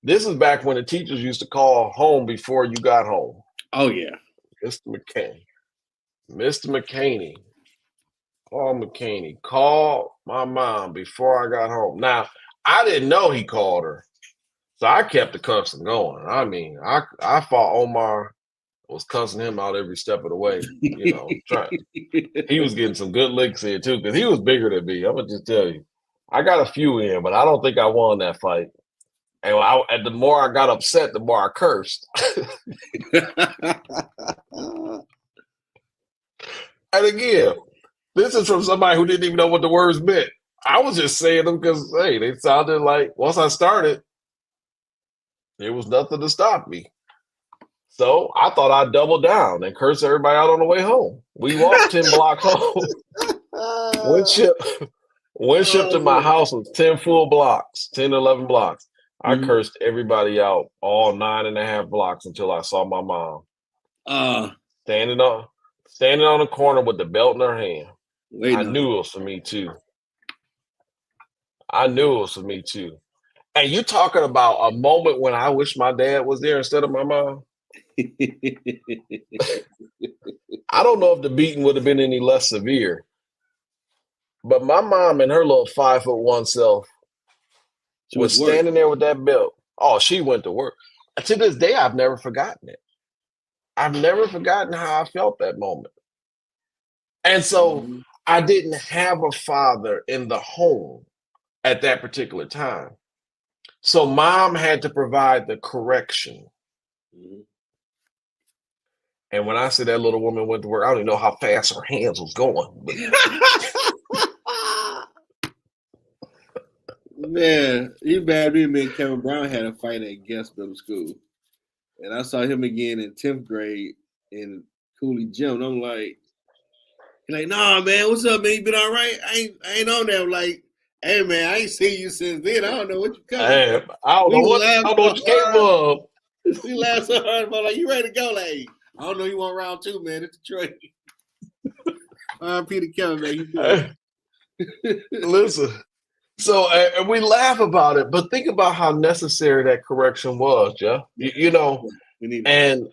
This is back when the teachers used to call home before you got home. Oh, yeah. Mr. McCaney, Paul McCaney, called my mom before I got home. Now, I didn't know he called her, so I kept the cussing going. I mean, I fought Omar, was cussing him out every step of the way, trying. He was getting some good licks in too, because he was bigger than me. I'm gonna just tell you. I got a few in, but I don't think I won that fight. And the more I got upset, the more I cursed. And again, this is from somebody who didn't even know what the words meant. I was just saying them because, hey, they sounded like, once I started, there was nothing to stop me. So I thought I'd double down and curse everybody out on the way home. We walked 10 blocks home. Winship to my house was 10 full blocks, 10, 11 blocks. I cursed everybody out all 9.5 blocks until I saw my mom. Standing on the corner with the belt in her hand. I knew it was for me too. And you talking about a moment when I wish my dad was there instead of my mom? I don't know if the beating would have been any less severe, but my mom and her little 5'1" self was standing there with that belt. Oh, she went to work. To this day, I've never forgotten it. I've never forgotten how I felt that moment. And so I didn't have a father in the home at that particular time. So mom had to provide the correction. And when I said that little woman went to work, I don't even know how fast her hands was going. Man, you bad me and Kevin Brown had a fight at Guest Middle School. And I saw him again in 10th grade in Cooley gym. And I'm like, nah, man, what's up, man? You been all right? I ain't on there. I'm like, hey, man, I ain't seen you since then. I don't know what you coming. Hey, I don't know what you came of. We laughed so hard about like, you ready to go? Like, I don't know you want round 2, man. It's Detroit. Peter Kevin, man. Hey, listen. So, and we laugh about it, but think about how necessary that correction was, Jeff. You know, We need and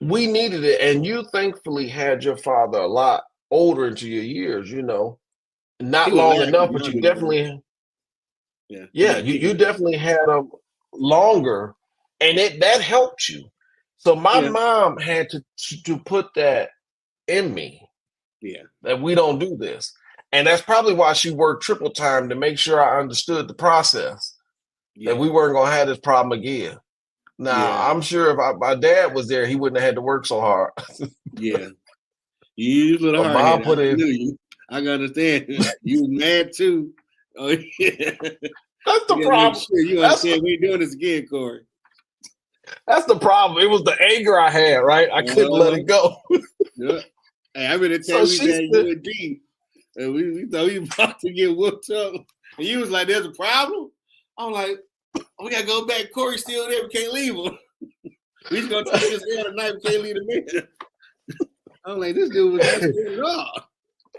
we needed it. And you thankfully had your father a lot older into your years, you know, not he was long laughing enough, but you younger than me. definitely, Yeah. yeah, you definitely had them longer, and that helped you. So my Yeah. mom had to put that in me Yeah. that we don't do this. And that's probably why she worked triple time to make sure I understood the process, that Yeah. we weren't going to have this problem again. Now, Yeah. I'm sure if my dad was there, he wouldn't have had to work so hard. Yeah. You was a little But hard mom headed. I put in, knew you. I can understand. You was mad too. Oh yeah. that's the You gotta make problem. sure you That's understand we ain't doing this again, Corey. that's the problem. It was the anger I had, right? I couldn't let it go. Yeah. Hey, I remember the So time we she had said, UND, and we thought we was about to get whooped up. And you was like, "There's a problem." I'm like, "We gotta go back. Corey's still there. We can't leave him. We just gonna take this L tonight. We can't leave him in." I'm like, "This dude was not scared at all."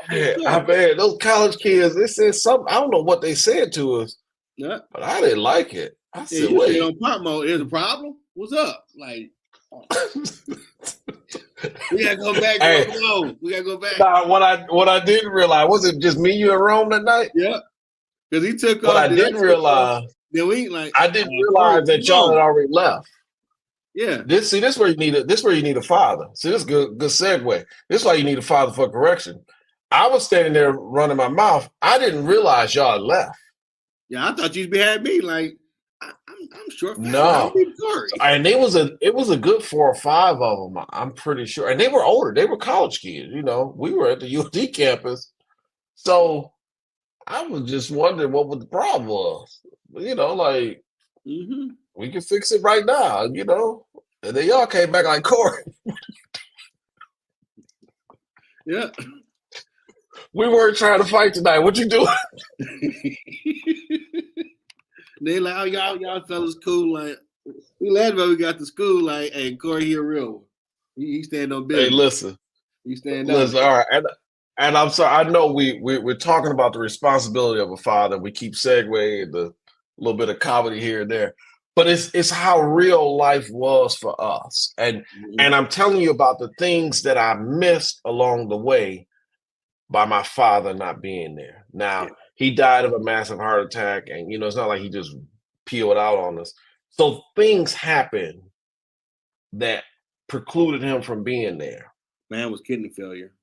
I bet those college kids, they said something. I don't know what they said to us, Yeah. but I didn't like it. I Yeah, said, you said wait. on pop mode, there's a problem? What's up? Like, we gotta go back, bro. Hey, Come on. We gotta go back. nah, what I didn't realize, was it just me, you, and Rome that night? Yeah. Because he took What off, I then I didn't took off, realize, then we like, I didn't Corey, realize that come y'all had on. already left. Yeah. This where you need a father. See, this is good segue. This is why you need a father for correction. I was standing there running my mouth. I didn't realize y'all had left. Yeah, I thought you'd be had me like, I'm short fat. I No. need Corey. And it was a good 4 or 5 of them, I'm pretty sure. And they were older. They were college kids, you know. We were at the UD campus. So I was just wondering what the problem was. You know, like, we can fix it right now, you know. And then y'all came back like, Corey, Yeah. we weren't trying to fight tonight. What you doing? They like, oh, y'all fellas cool. Like, we laughed about we got to school. Like, hey, Corey, he a real one. He stand on business. Hey, listen. He stand up. Listen, all right. And I'm sorry, I know we're talking about the responsibility of a father. We keep segueing the little bit of comedy here and there. But it's how real life was for us. And I'm telling you about the things that I missed along the way by my father not being there. Now, he died of a massive heart attack, and you know, it's not like he just peeled out on us. So things happened that precluded him from being there. Man was kidney failure.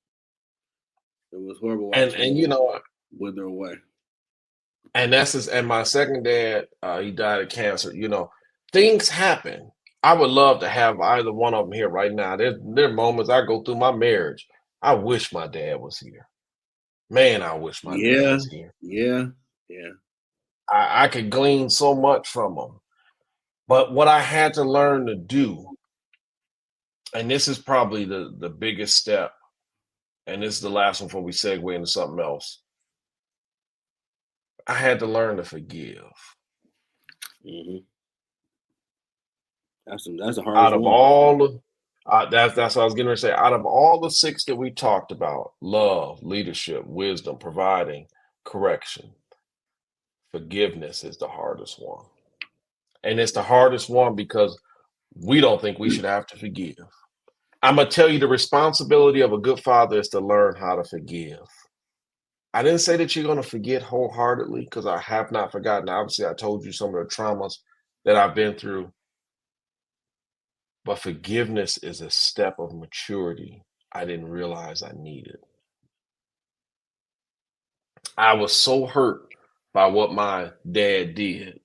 It was horrible. And you know, wither away. And and my second dad, he died of cancer. You know, things happen. I would love to have either one of them here right now. There are moments I go through my marriage. I wish my dad was here. Man, I wish my dad was here. Yeah. I could glean so much from him. But what I had to learn to do, and this is probably the biggest step, and this is the last one before we segue into something else. I had to learn to forgive. That's a hard Out of all that's what I was getting ready to say. Out of all the 6 that we talked about, love, leadership, wisdom, providing, correction, forgiveness is the hardest one. And it's the hardest one because we don't think we should have to forgive. I'm going to tell you, the responsibility of a good father is to learn how to forgive. I didn't say that you're going to forget wholeheartedly, because I have not forgotten. Obviously, I told you some of the traumas that I've been through. But forgiveness is a step of maturity I didn't realize I needed. I was so hurt by what my dad did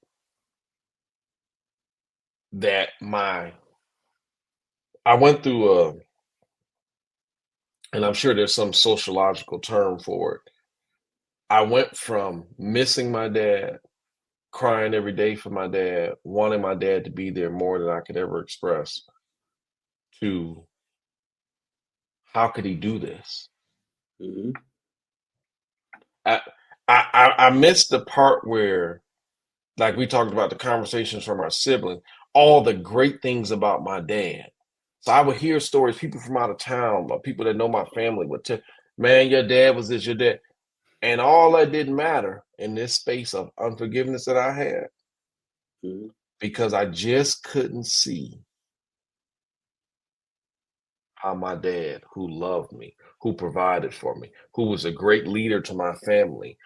that I went through and I'm sure there's some sociological term for it. I went from missing my dad, crying every day for my dad, wanting my dad to be there more than I could ever express, to how could he do this? I missed the part where, like we talked about the conversations from our sibling, all the great things about my dad. So I would hear stories, people from out of town, or people that know my family would tell, man, your dad was this, your dad. And all that didn't matter in this space of unforgiveness that I had Mm-hmm. because I just couldn't see how my dad, who loved me, who provided for me, who was a great leader to my family,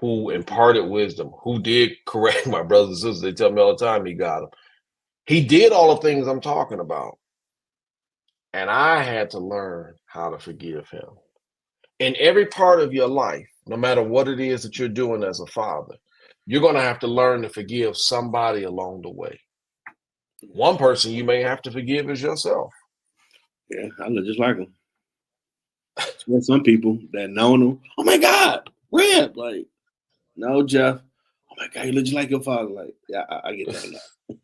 who imparted wisdom, who did correct my brothers and sisters. They tell me all the time he got them. He did all the things I'm talking about. And I had to learn how to forgive him. In every part of your life, no matter what it is that you're doing as a father, you're going to have to learn to forgive somebody along the way. One person you may have to forgive is yourself. Yeah, I look just like him. There's some people that know him. Oh my God, Rip! Like, no, Jeff. Oh my God, you look just like your father. Like, yeah, I get that now.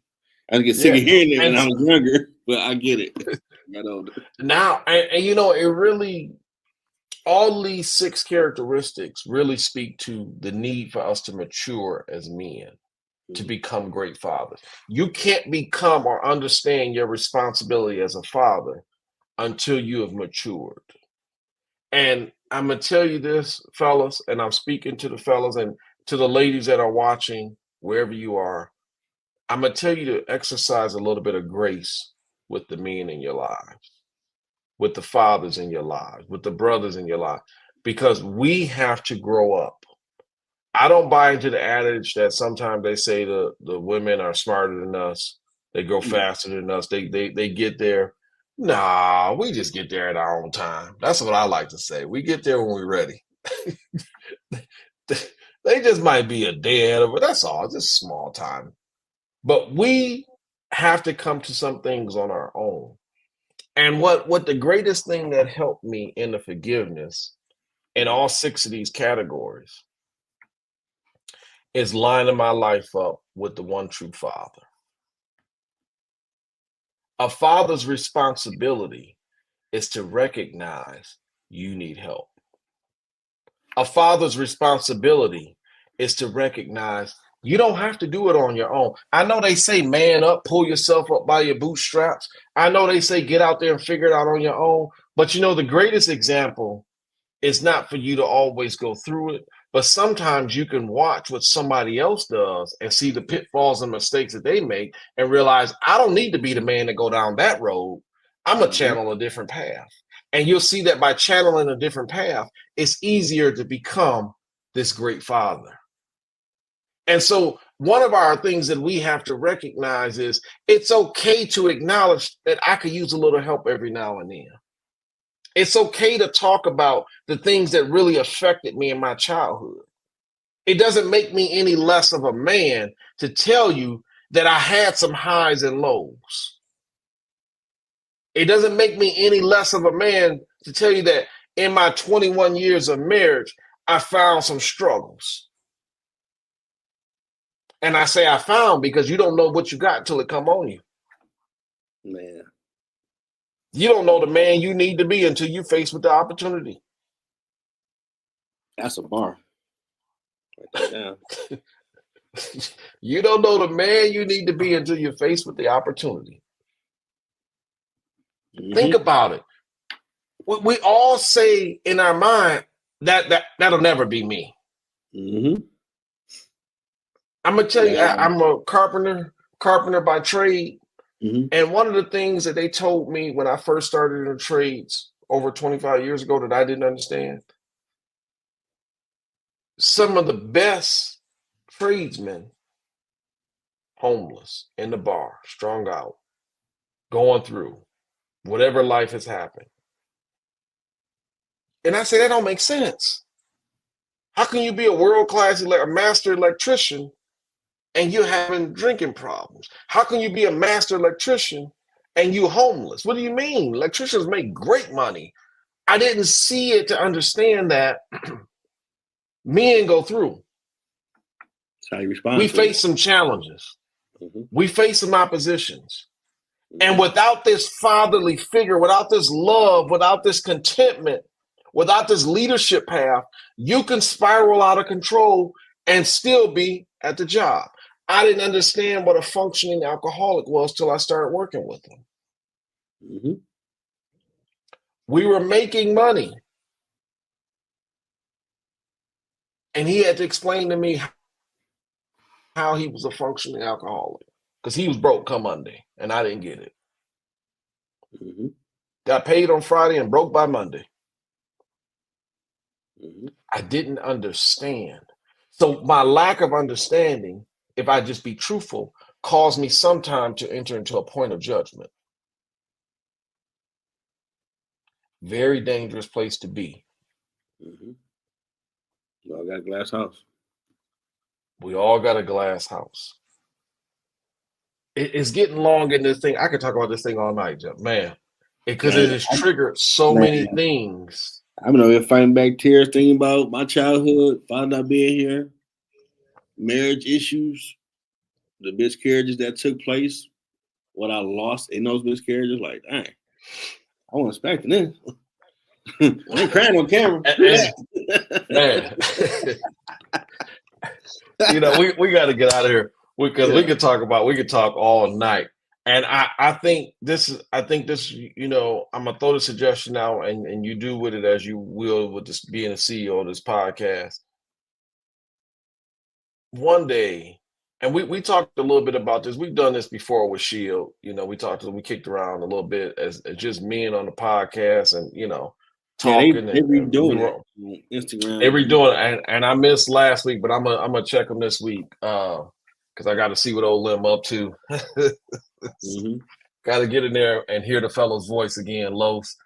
I get sick of hearing it when I was younger, but I get it. Got older. Now, and you know, it really, all these 6 characteristics really speak to the need for us to mature as men, to become great fathers. You can't become or understand your responsibility as a father until you have matured. And I'm going to tell you this, fellas, and I'm speaking to the fellas and to the ladies that are watching, wherever you are. I'm going to tell you to exercise a little bit of grace with the men in your lives, with the fathers in your lives, with the brothers in your life, because we have to grow up. I don't buy into the adage that sometimes they say the women are smarter than us. They go faster than us. They get there. Nah, we just get there at our own time. That's what I like to say. We get there when we're ready. They just might be a day ahead of it. That's all. Just small time. But we have to come to some things on our own. And what the greatest thing that helped me in the forgiveness in all 6 of these categories is lining my life up with the one true Father. A father's responsibility is to recognize you need help. A father's responsibility is to recognize you don't have to do it on your own. I know they say man up, pull yourself up by your bootstraps. I know they say get out there and figure it out on your own. But you know, the greatest example is not for you to always go through it, but sometimes you can watch what somebody else does and see the pitfalls and mistakes that they make and realize I don't need to be the man to go down that road. I'm going to channel a different path. And you'll see that by channeling a different path, it's easier to become this great father. And so one of our things that we have to recognize is it's okay to acknowledge that I could use a little help every now and then. It's okay to talk about the things that really affected me in my childhood. It doesn't make me any less of a man to tell you that I had some highs and lows. It doesn't make me any less of a man to tell you that in my 21 years of marriage, I found some struggles. And I say I found because you don't know what you got till it come on you. Man. You don't know the man you need to be until you're faced with the opportunity. That's a bar. Write that down. You don't know the man you need to be until you're faced with the opportunity. Think about it. We all say in our mind that'll never be me. I'm gonna tell you, I'm a carpenter by trade. And one of the things that they told me when I first started in the trades over 25 years ago that I didn't understand, some of the best tradesmen, homeless, in the bar, strung out, going through whatever life has happened. And I say, that don't make sense. How can you be a world-class, a master electrician, and you're having drinking problems? How can you be a master electrician and you homeless? What do you mean? Electricians make great money. I didn't see it to understand that men go through. That's how you respond. We face some challenges. We face some oppositions. And without this fatherly figure, without this love, without this contentment, without this leadership path, you can spiral out of control and still be at the job. I didn't understand what a functioning alcoholic was till I started working with him. We were making money. And he had to explain to me how he was a functioning alcoholic because he was broke come Monday and I didn't get it. Mm-hmm. Got paid on Friday and broke by Monday. Mm-hmm. I didn't understand. So my lack of understanding, if I just be truthful, caused me sometime to enter into a point of judgment. Very dangerous place to be. Mm-hmm. You all got a glass house. We all got a glass house. It's getting long in this thing. I could talk about this thing all night, Jeff. Man, because it has triggered so many things. I'm over here fighting back tears, thinking about my childhood, father not being here, marriage issues, the miscarriages that took place, what I lost in those miscarriages. Like, dang, I wasn't expecting this. I ain't crying on camera. Man, you know, we got to get out of here because we could talk all night. And I think this, you know, I'm gonna throw the suggestion out and you do with it as you will with this being a CEO of this podcast. One day, and we talked a little bit about this. We've done this before with Shield. You know, we kicked around a little bit as just men on the podcast and, you know, talking. They redoing it on Instagram. They redoing it, and I missed last week, but I'm gonna check them this week because I got to see what old Lim up to. Mm-hmm. Got to get in there and hear the fellow's voice again, Los.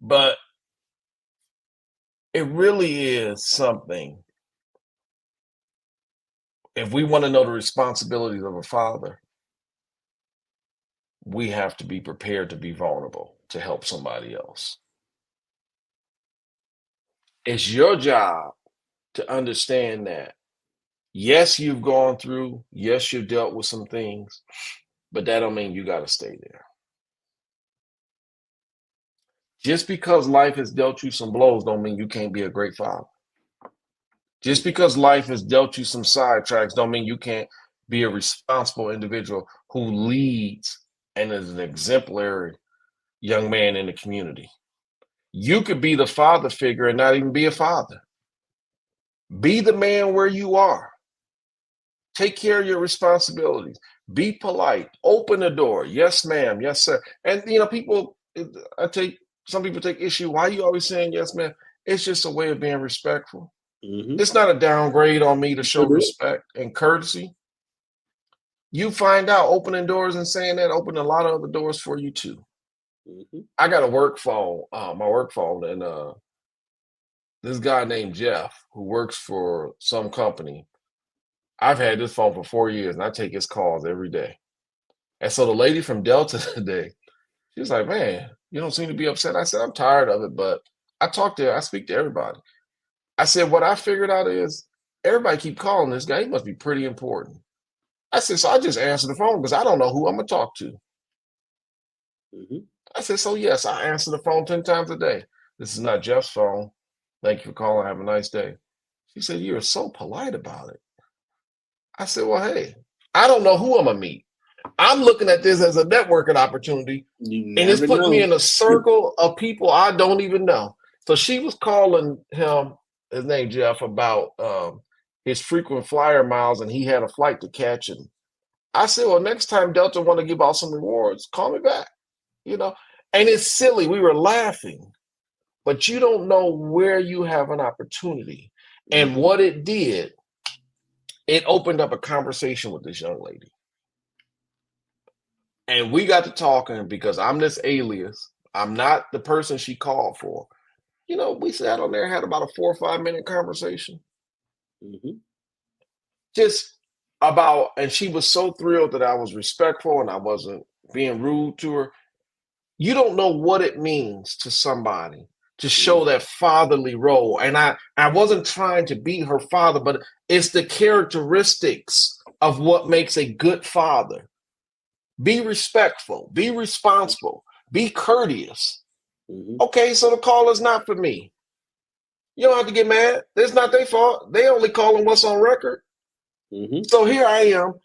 But it really is something. If we want to know the responsibilities of a father, we have to be prepared to be vulnerable to help somebody else. It's your job to understand that, yes, you've gone through, yes, you've dealt with some things, but that don't mean you got to stay there. Just because life has dealt you some blows don't mean you can't be a great father. Just because life has dealt you some sidetracks don't mean you can't be a responsible individual who leads and is an exemplary young man in the community. You could be the father figure and not even be a father. Be the man where you are. Take care of your responsibilities. Be polite. Open the door. Yes, ma'am. Yes, sir. And, you know, some people take issue. Why are you always saying yes, ma'am? It's just a way of being respectful. Mm-hmm. It's not a downgrade on me to show respect and courtesy. You find out opening doors and saying that open a lot of other doors for you too. Mm-hmm. I got a work phone, my work phone, and this guy named Jeff who works for some company. I've had this phone for 4 years and I take his calls every day. And so the lady from Delta today, she was like, man, you don't seem to be upset. I said, I'm tired of it, but I speak to everybody. I said, what I figured out is everybody keep calling this guy. He must be pretty important. I said, so I just answer the phone because I don't know who I'm going to talk to. Mm-hmm. I said, so yes, I answer the phone 10 times a day. This is not Jeff's phone. Thank you for calling. Have a nice day. She said, you're so polite about it. I said, well, hey, I don't know who I'm going to meet. I'm looking at this as a networking opportunity, and it's putting me in a circle of people I don't even know. So she was calling him, his name Jeff, about his frequent flyer miles, and he had a flight to catch. And I said, well, next time Delta want to give out some rewards, call me back. You know, and it's silly. We were laughing, but you don't know where you have an opportunity. And Mm-hmm. what it did, it opened up a conversation with this young lady. And we got to talking because I'm this alias. I'm not the person she called for. You know, we sat on there, had about a 4 or 5 minute conversation. Mm-hmm. Just about, and she was so thrilled that I was respectful and I wasn't being rude to her. You don't know what it means to somebody to show that fatherly role. And I wasn't trying to be her father, but it's the characteristics of what makes a good father. Be respectful, be responsible, be courteous. Mm-hmm. Okay, so the call is not for me. You don't have to get mad. It's not their fault. They only calling what's on record. Mm-hmm. So here I am.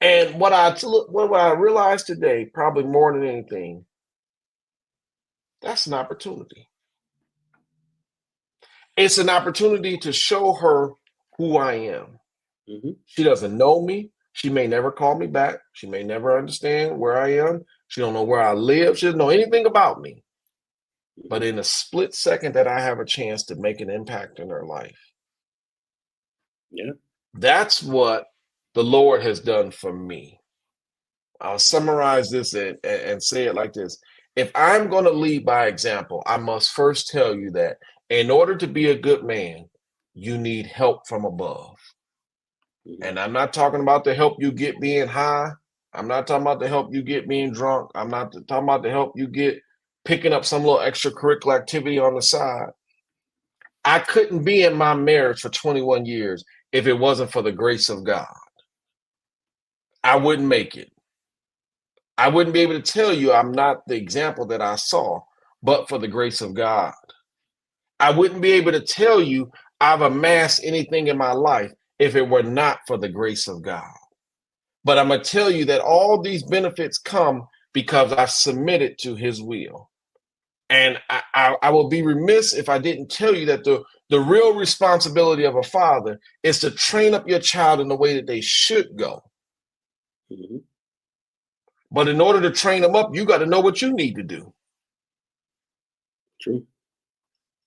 And what I realized today, probably more than anything, that's an opportunity. It's an opportunity to show her who I am. Mm-hmm. She doesn't know me. She may never call me back. She may never understand where I am. She don't know where I live. She doesn't know anything about me. But in a split second that I have a chance to make an impact in her life. Yeah. That's what the Lord has done for me. I'll summarize this and say it like this. If I'm going to lead by example, I must first tell you that in order to be a good man, you need help from above. And I'm not talking about the help you get being high. I'm not talking about the help you get being drunk. I'm not talking about the help you get picking up some little extracurricular activity on the side. I couldn't be in my marriage for 21 years if it wasn't for the grace of God. I wouldn't make it. I wouldn't be able to tell you I'm not the example that I saw, but for the grace of God. I wouldn't be able to tell you I've amassed anything in my life if it were not for the grace of God. But I'm going to tell you that all these benefits come because I've submitted to his will. And I will be remiss if I didn't tell you that the real responsibility of a father is to train up your child in the way that they should go. Mm-hmm. But in order to train them up, you got to know what you need to do. True.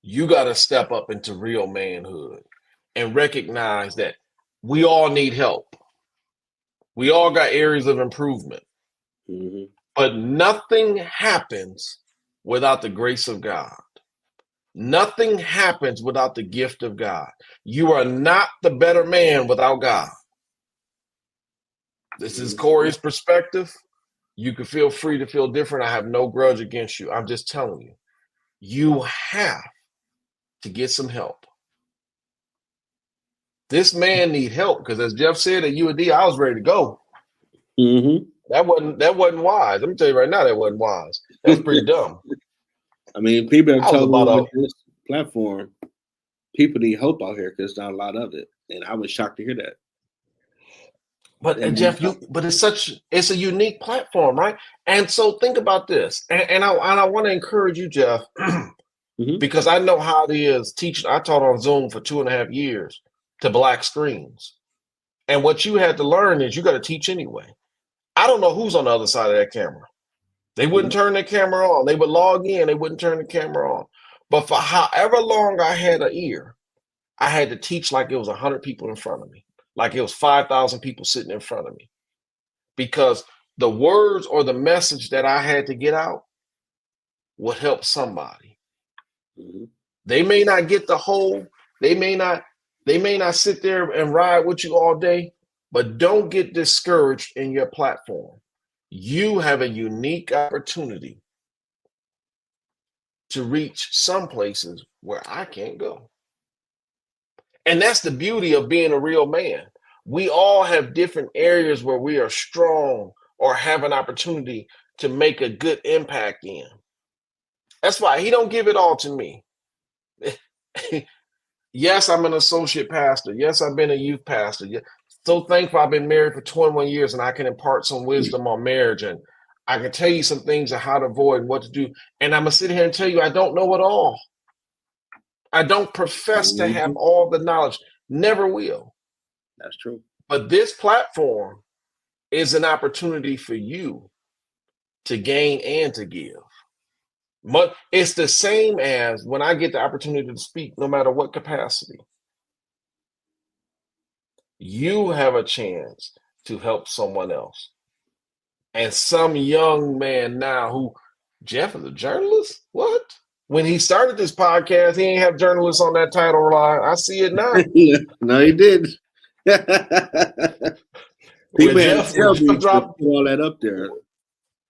You got to step up into real manhood and recognize that we all need help. We all got areas of improvement. Mm-hmm. But nothing happens without the grace of God. Nothing happens without the gift of God. You are not the better man without God. This is Corey's perspective. You can feel free to feel different. I have no grudge against you. I'm just telling you, you have to get some help. This man need help because, as Jeff said at UAD, I was ready to go. Mm-hmm. That wasn't wise. Let me tell you right now, that wasn't wise. That was pretty dumb. I mean, people have I was told me about with this platform, people need hope out here because there's not a lot of it, and I was shocked to hear that. But Jeff, it's a unique platform, right? And so think about this, and I want to encourage you, Jeff, because I know how it is teaching. I taught on Zoom for 2.5 years to black screens, and what you had to learn is you got to teach anyway. I don't know who's on the other side of that camera. They wouldn't turn their camera on. They would log in. They wouldn't turn the camera on. But for however long I had an ear, I had to teach like it was 100 people in front of me, like it was 5,000 people sitting in front of me. Because the words or the message that I had to get out would help somebody. Mm-hmm. They may not get the whole, they may not sit there and ride with you all day, but don't get discouraged in your platform. You have a unique opportunity to reach some places where I can't go. And that's the beauty of being a real man. We all have different areas where we are strong or have an opportunity to make a good impact in. That's why he don't give it all to me. Yes, I'm an associate pastor. Yes, I've been a youth pastor. So thankful I've been married for 21 years and I can impart some wisdom on marriage, and I can tell you some things of how to avoid and what to do. And I'm going to sit here and tell you I don't know it all. I don't profess to have all the knowledge. Never will. That's true. But this platform is an opportunity for you to gain and to give. It's the same as when I get the opportunity to speak, no matter what capacity. You have a chance to help someone else. And some young man now who, Jeff is a journalist? What? When he started this podcast, he ain't have journalists on that title line. I see it now. No, he did. People had to tell me to put all that up there.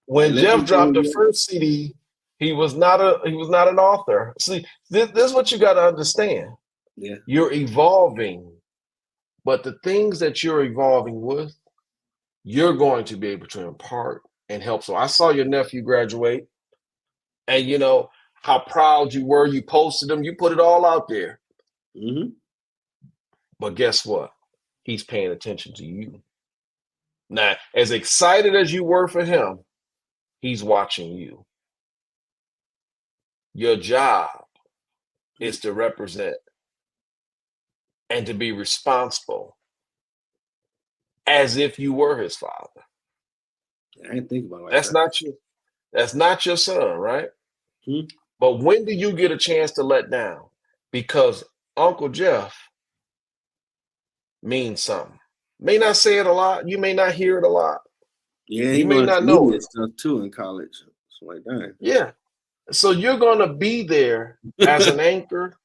When Jeff dropped the first CD, he was not an author. See, this is what you got to understand. Yeah. You're evolving, but the things that you're evolving with, you're going to be able to impart and help. So I saw your nephew graduate, and you know how proud you were. You posted them. You put it all out there. Mm-hmm. But guess what? He's paying attention to you. Now, as excited as you were for him, he's watching you. Your job is to represent and to be responsible as if you were his father. I didn't think about it like That's that. that's not your son, right? Hmm. But when do you get a chance to let down? Because Uncle Jeff means something. May not say it a lot. You may not hear it a lot. Yeah, he You may going not to know media it. stuff too in college. So like that. Yeah. So you're going to be there as an anchor.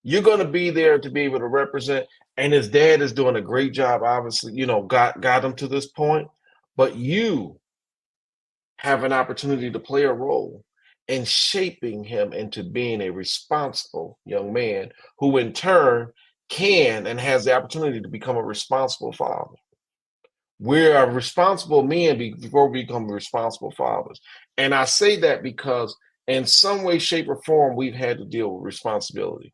You're going to be there to be able to represent. And his dad is doing a great job, obviously, got him to this point. But you have an opportunity to play a role in shaping him into being a responsible young man who in turn can and has the opportunity to become a responsible father. We're responsible men before we become responsible fathers. And I say that because in some way, shape, or form, we've had to deal with responsibility.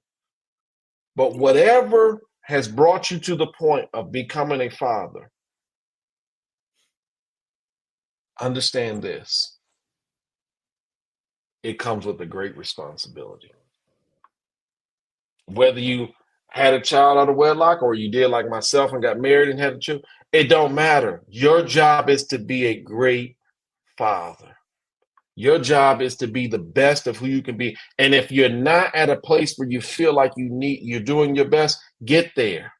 But whatever has brought you to the point of becoming a father, understand this. It comes with a great responsibility. Whether you had a child out of wedlock or you did like myself and got married and had a child, it don't matter. Your job is to be a great father. Your job is to be the best of who you can be. And if you're not at a place where you feel like you're doing your best, get there.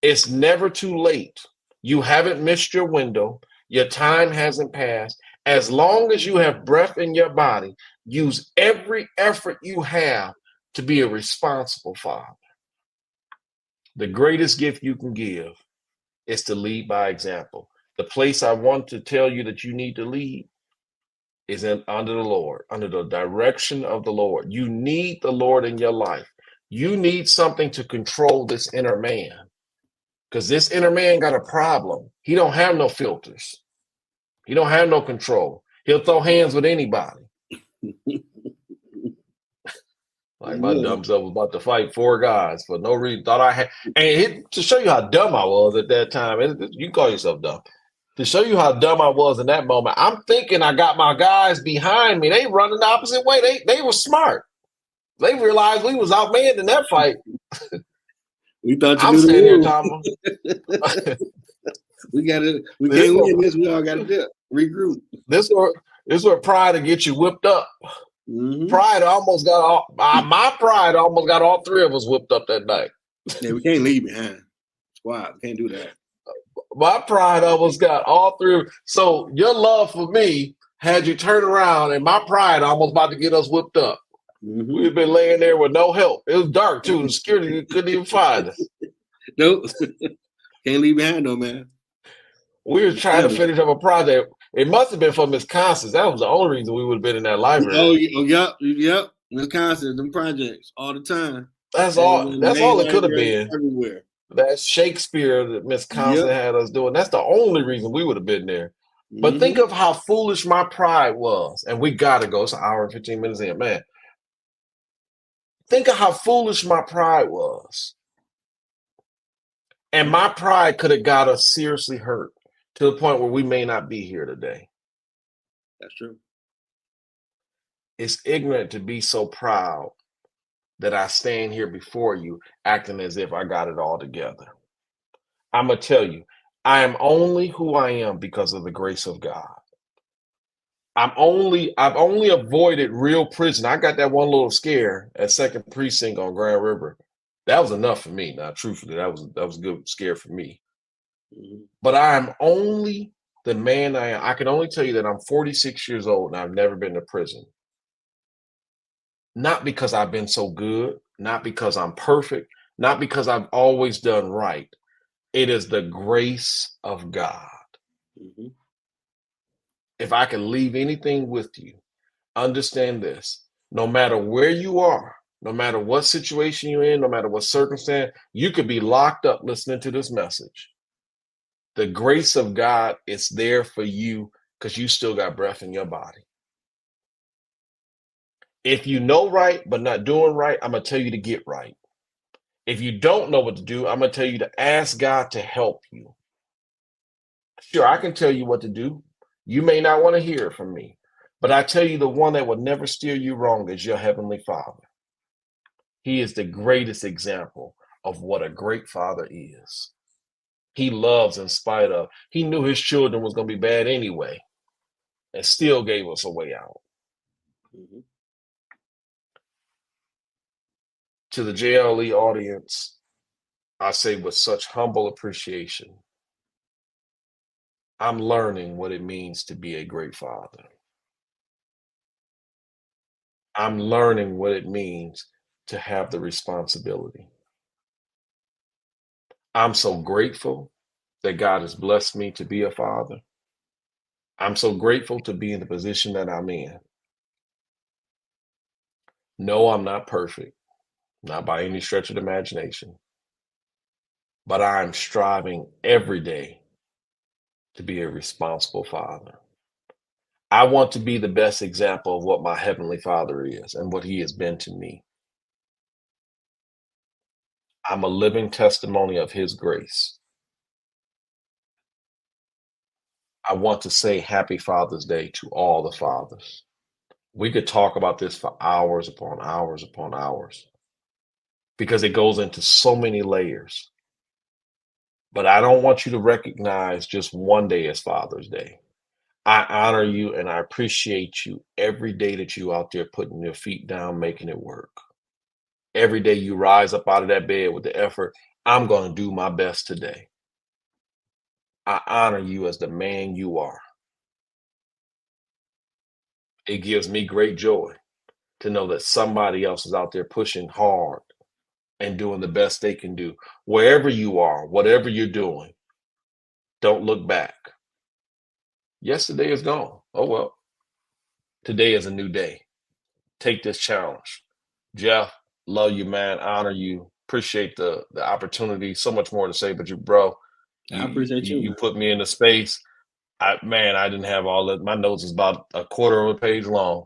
It's never too late. You haven't missed your window. Your time hasn't passed. As long as you have breath in your body, use every effort you have to be a responsible father. The greatest gift you can give is to lead by example. The place I want to tell you that you need to lead is under the Lord, under the direction of the Lord. You need the Lord in your life. You need something to control this inner man, because this inner man got a problem. He don't have no filters. He don't have no control. He'll throw hands with anybody. Like my dumb self was about to fight 4 guys for no reason. Thought I had, and to show you how dumb I was at that time. You can call yourself dumb. To show you how dumb I was in that moment, I'm thinking I got my guys behind me. They running the opposite way. They were smart. They realized we was outmanned in that fight. We thought you I'm knew the standing here, rules. Tom. We can't win this. We all got to dip, regroup. This where pride to get you whipped up. Mm-hmm. Pride almost got my pride almost got all 3 of us whipped up that night. Yeah, we can't leave behind. Squad, we can't do that. My pride almost got all 3. So your love for me had you turn around, and my pride almost about to get us whipped up. Mm-hmm. We've been laying there with no help. It was dark too. The security couldn't even find us. Nope. Can't leave behind no man. We were trying to finish up a project. It must have been for Miss Constance. That was the only reason we would have been in that library. Yep. Miss Constance, them projects all the time. That's all it could have been. Everywhere. That's Shakespeare that Miss Constance had us doing. That's the only reason we would have been there. But think of how foolish my pride was. And we got to go. It's an hour and 15 minutes in, man. Think of how foolish my pride was. And my pride could have got us seriously hurt to the point where we may not be here today. That's true. It's ignorant to be so proud that I stand here before you acting as if I got it all together. I'm going to tell you, I am only who I am because of the grace of God. I've only avoided real prison. I got that one little scare at 2nd Precinct on Grand River. That was enough for me. Now, truthfully, that was a good scare for me. Mm-hmm. But I am only the man I am. I can only tell you that I'm 46 years old and I've never been to prison. Not because I've been so good, not because I'm perfect, not because I've always done right. It is the grace of God. Mm-hmm. If I can leave anything with you, understand this. No matter where you are, no matter what situation you're in, no matter what circumstance, you could be locked up listening to this message. The grace of God is there for you because you still got breath in your body. If you know right but not doing right, I'm going to tell you to get right. If you don't know what to do, I'm going to tell you to ask God to help you. Sure, I can tell you what to do. You may not want to hear it from me, but I tell you the one that will never steer you wrong is your Heavenly Father. He is the greatest example of what a great father is. He loves in spite of. He knew his children was going to be bad anyway and still gave us a way out. Mhm. To the JLE audience, I say with such humble appreciation, I'm learning what it means to be a great father. I'm learning what it means to have the responsibility. I'm so grateful that God has blessed me to be a father. I'm so grateful to be in the position that I'm in. No, I'm not perfect, not by any stretch of the imagination, but I'm striving every day to be a responsible father. I want to be the best example of what my Heavenly Father is and what He has been to me. I'm a living testimony of His grace. I want to say Happy Father's Day to all the fathers. We could talk about this for hours upon hours upon hours because it goes into so many layers. But I don't want you to recognize just one day as Father's Day. I honor you and I appreciate you every day that you out there putting your feet down, making it work. Every day you rise up out of that bed with the effort, I'm going to do my best today. I honor you as the man you are. It gives me great joy to know that somebody else is out there pushing hard and doing the best they can do. Wherever you are, whatever you're doing, don't look back. Yesterday is gone. Oh, well. Today is a new day. Take this challenge. Jeff, love you, man. Honor you. Appreciate the opportunity. So much more to say, but bro, I appreciate you, you man. put me in the space. I didn't have all that. My notes is about a quarter of a page long.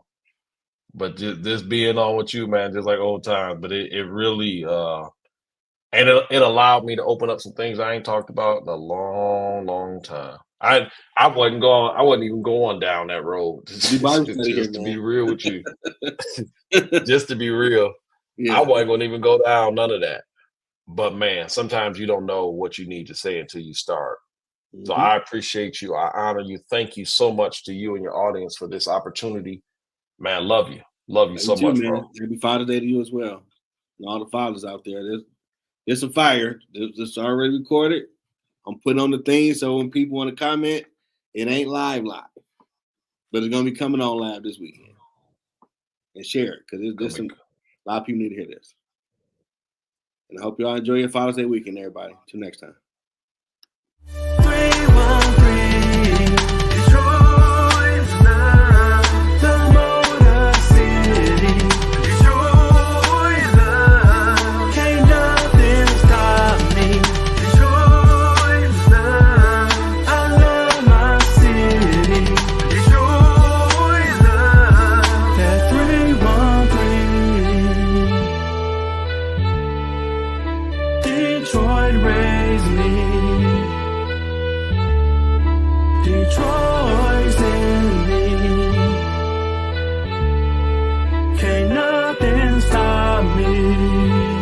But just being on with you, man, just like old times. But it really and it allowed me to open up some things I ain't talked about in a long, long time. I wasn't even going down that road. Do Bible study here, Just to man. be real with you. Just to be real. Yeah. I wasn't gonna even go down none of that. But man, sometimes you don't know what you need to say until you start. So Mhm. I appreciate you. I honor you. Thank you so much to you and your audience for this opportunity. Man, love you. Love you so too, much, man. bro. Happy Father's Day to you as well. And all the fathers out there. There's a fire. It's already recorded. I'm putting on the thing so when people want to comment, it ain't live. But it's gonna be coming on live this weekend. And share it because a lot of people need to hear this. And I hope y'all enjoy your Father's Day weekend, everybody. Till next time. Detroit raised me. Detroit's in me. Can't nothing stop me.